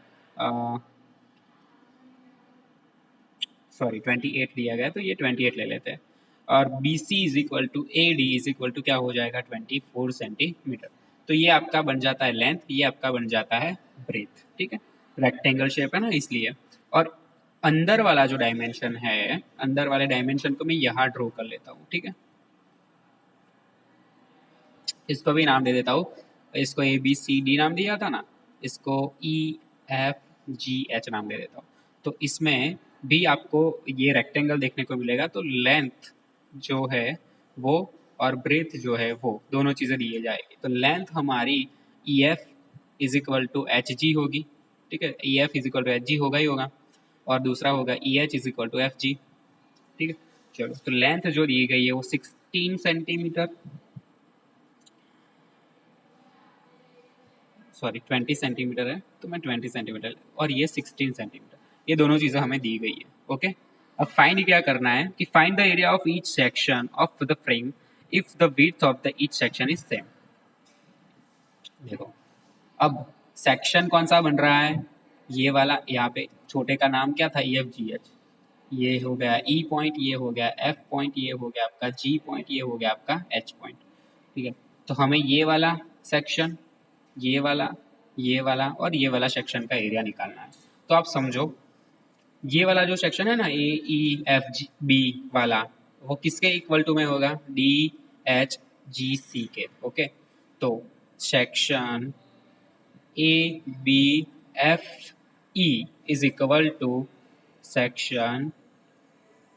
सॉरी 28 दिया गया तो ये 28 ले लेते हैं। और B C is equal to A D is equal to क्या हो जाएगा? 24 सेंटीमीटर। तो ये आपका बन जाता है लेंथ, ये आपका बन जाता है ब्रेथ। ठीक है, रेक्टेंगल शेप है ना इसलिए। और अंदर वाला जो डायमेंशन है, अंदर वाले डायमेंशन को मैं यहाँ ड्रॉ कर लेता हूँ। ठीक है, इसको भी नाम दे देता हूँ। इसको ए बी सी डी नाम दिया था ना, इसको ई एफ जी एच नाम दे देता हूँ। तो इसमें भी आपको ये रेक्टेंगल देखने को मिलेगा। तो लेंथ जो है वो और ब्रेथ जो है वो दोनों चीज़ें दी जाएगी। तो लेंथ हमारी E F is equal to H G होगी। ठीक है, E F is equal to H G होगा ही होगा, और दूसरा होगा E H is equal to F G. ठीक है, चलो तो लेंथ जो दी गई है वो 16 सेंटीमीटर, सॉरी 20 सेंटीमीटर है, तो मैं 20 सेंटीमीटर, और ये 16 सेंटीमीटर, ये दोनों चीज़ें हमें दी गई है। ओके, अब फाइंड क्या करना है कि find the area of each section of the frame if the width of the each section is same. देखो, अब सेक्शन कौन सा बन रहा है? ये वाला, यहाँ पे छोटे का नाम क्या था? E F G H. ये हो गया ई पॉइंट, ये हो गया एफ पॉइंट, ये हो गया आपका जी पॉइंट, ये हो गया आपका एच पॉइंट। ठीक है, तो हमें ये वाला सेक्शन, ये वाला, ये वाला और ये वाला सेक्शन का एरिया निकालना है। तो आप समझो, ये वाला जो सेक्शन है ना, ए ई एफ जी बी वाला, वो किसके इक्वल टू में होगा? डी एच जी सी के। ओके, तो section A B F E is equal to section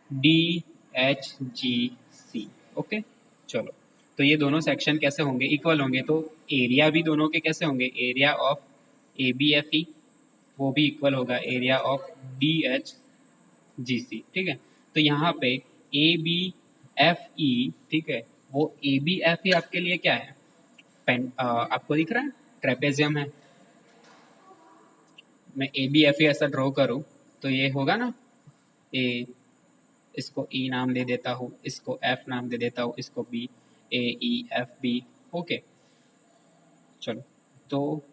D H G C. Okay चलो, तो ये दोनों सेक्शन कैसे होंगे? इक्वल होंगे। तो एरिया भी दोनों के कैसे होंगे? Area of A B F E वो भी इक्वल होगा area of D H G C. ठीक है, तो यहाँ पे ए बी एफ ई, ठीक है, वो ए बी एफ ई आपके लिए क्या है? आपको दिख रहा है ट्रेपेजियम है। मैं ए बी एफ ई ऐसा ड्रॉ करूँ तो ये होगा ना, ए, इसको ई नाम दे देता हूँ, इसको एफ नाम दे देता हूँ, इसको बी, ए ई एफ बी। ओके चलो, तो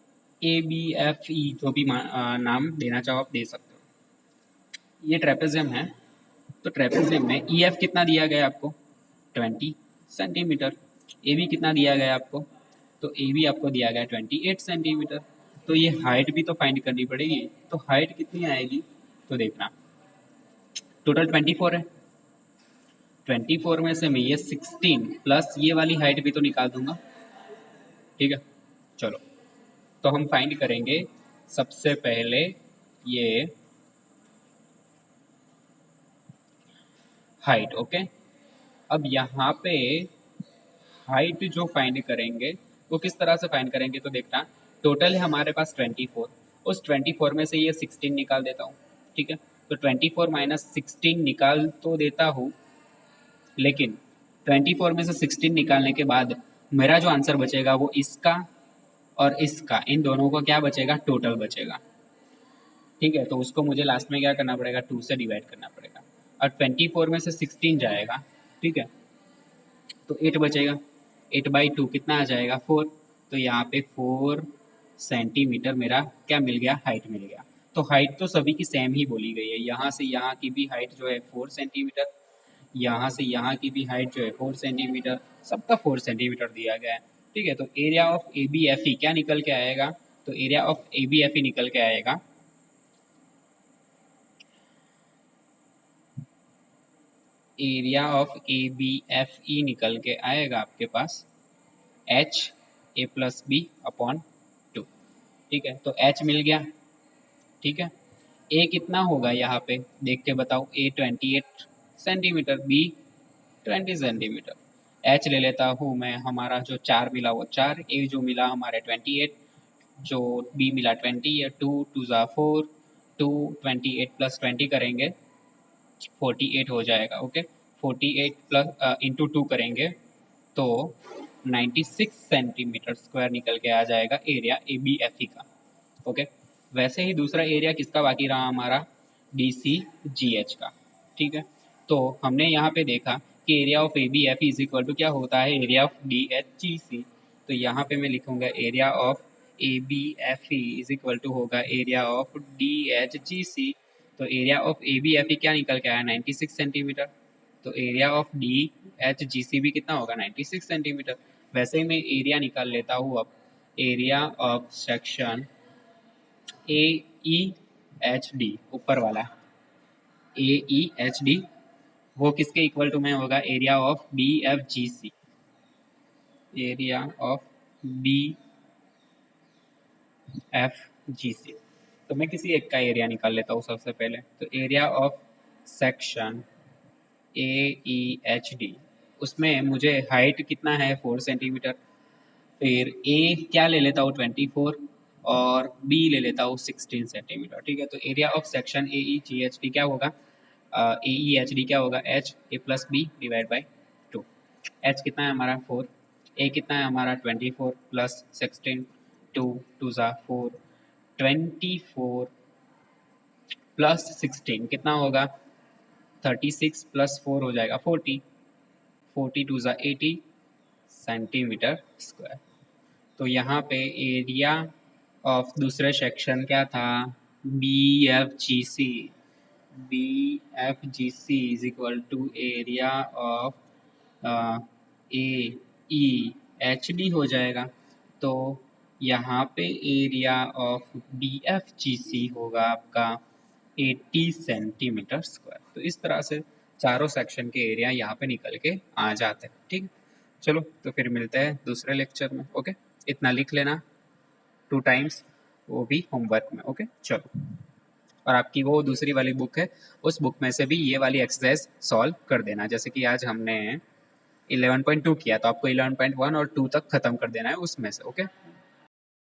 ए बी एफ ई जो भी नाम देना चाहो आप दे सकते हो। ये ट्रेपेजियम है, तो ट्रेपेजियम में ई एफ कितना दिया गया आपको? 20 सेंटीमीटर। ए बी कितना दिया गया आपको? तो ए बी आपको दिया गया 28 सेंटीमीटर। तो ये हाइट भी तो फाइंड करनी पड़ेगी। तो हाइट कितनी आएगी? तो देखना, टोटल 24 है, 24 में से मैं ये 16 प्लस ये वाली हाइट भी तो निकाल दूंगा। ठीक है, चलो तो हम फाइंड करेंगे सबसे पहले ये हाइट। ओके, अब यहाँ पे हाइट जो फाइंड करेंगे वो किस तरह से फाइंड करेंगे? तो देखना, टोटल है हमारे पास 24, उस 24 में से ये 16 निकाल देता हूँ। ठीक है, तो 24 माइनस 16 निकाल तो देता हूँ, लेकिन 24 में से 16 निकालने के बाद मेरा जो आंसर बचेगा वो इसका और इसका, इन दोनों का क्या बचेगा? टोटल बचेगा। ठीक है, तो उसको मुझे लास्ट में क्या करना पड़ेगा? 2 से डिवाइड करना पड़ेगा, और 24 में से 16 जाएगा। ठीक है, तो 8 बचेगा, 8/2 कितना आ जाएगा 4। तो यहाँ पे 4 सेंटीमीटर मेरा क्या मिल गया, हाइट मिल गया। तो हाइट तो सभी की सेम ही बोली गई है, यहाँ से यहाँ की भी हाइट जो है 4 सेंटीमीटर, यहाँ से यहाँ की भी हाइट जो है 4 सेंटीमीटर, सबका 4 सेंटीमीटर दिया गया है। ठीक है, तो area of A B F E क्या निकल के आएगा, तो area of A B F E निकल के आएगा area of A B F E निकल के आएगा आपके पास H A plus B upon 2। ठीक है, तो एच मिल गया। ठीक है, ए कितना होगा यहाँ पे देख के बताओ, ए 28 सेंटीमीटर, बी 20 सेंटीमीटर। एच ले लेता हूँ मैं, हमारा जो 4 मिला वो 4, ए जो मिला हमारे 28, जो बी मिला 20 है, 2 2 ज़ा 4, 2 28 प्लस 20 करेंगे 48 हो जाएगा। ओके, 48 प्लस इंटू 2 करेंगे तो 96 सेंटीमीटर स्क्वायर निकल के आ जाएगा area A B F E का। ओके, वैसे ही दूसरा एरिया किसका बाकी रहा हमारा, डी सी जी एच का। ठीक है, तो हमने यहाँ पे देखा कि area of A B F is equal to क्या होता है, area of D H G C. तो यहाँ पे मैं लिखूंगा area of A B F E is equal to होगा area of D H G C. तो area of A B F E क्या निकल के आया, 96 सेंटीमीटर। तो area of D H G C भी कितना होगा, 96 सेंटीमीटर। वैसे ही मैं एरिया निकाल लेता हूँ अब, area of section A E H D ऊपर वाला, ए ई एच डी वो किसके इक्वल टू में होगा, area of B F G C, area of B F G C. तो मैं किसी एक का एरिया निकाल लेता हूँ सबसे पहले। तो area of section A E H D, उसमें मुझे हाइट कितना है 4 सेंटीमीटर, फिर ए क्या ले लेता हूँ 24 और बी ले लेता हूँ 16 सेंटीमीटर। ठीक है, तो area of section A E G H D क्या होगा, ए ई एच डी क्या होगा, H A plus B divide by 2। H कितना है हमारा 4, ए कितना है हमारा 24 प्लस 16, 2 2 ज़ा 4, 24 प्लस 16 कितना होगा, 36 प्लस 4 हो जाएगा 40, 40 2 ज़ा 80 सेंटीमीटर स्क्वायर। तो यहाँ पे एरिया ऑफ दूसरे सेक्शन क्या था, B F G C, B F G C is equal to area of A E H D हो जाएगा। तो यहाँ पे area of B F G C होगा आपका 80 सेंटीमीटर स्क्वायर। तो इस तरह से चारों सेक्शन के एरिया यहाँ पे निकल के आ जाते हैं। ठीक है, चलो तो फिर मिलते हैं दूसरे लेक्चर में। ओके, इतना लिख लेना 2 टाइम्स, वो भी होमवर्क में। ओके चलो, और आपकी वो दूसरी वाली बुक है, उस बुक में से भी ये वाली एक्सरसाइज सॉल्व कर देना। जैसे कि आज हमने 11.2 किया, तो आपको 11.1 और 2 तक खत्म कर देना है उसमें से। ओके।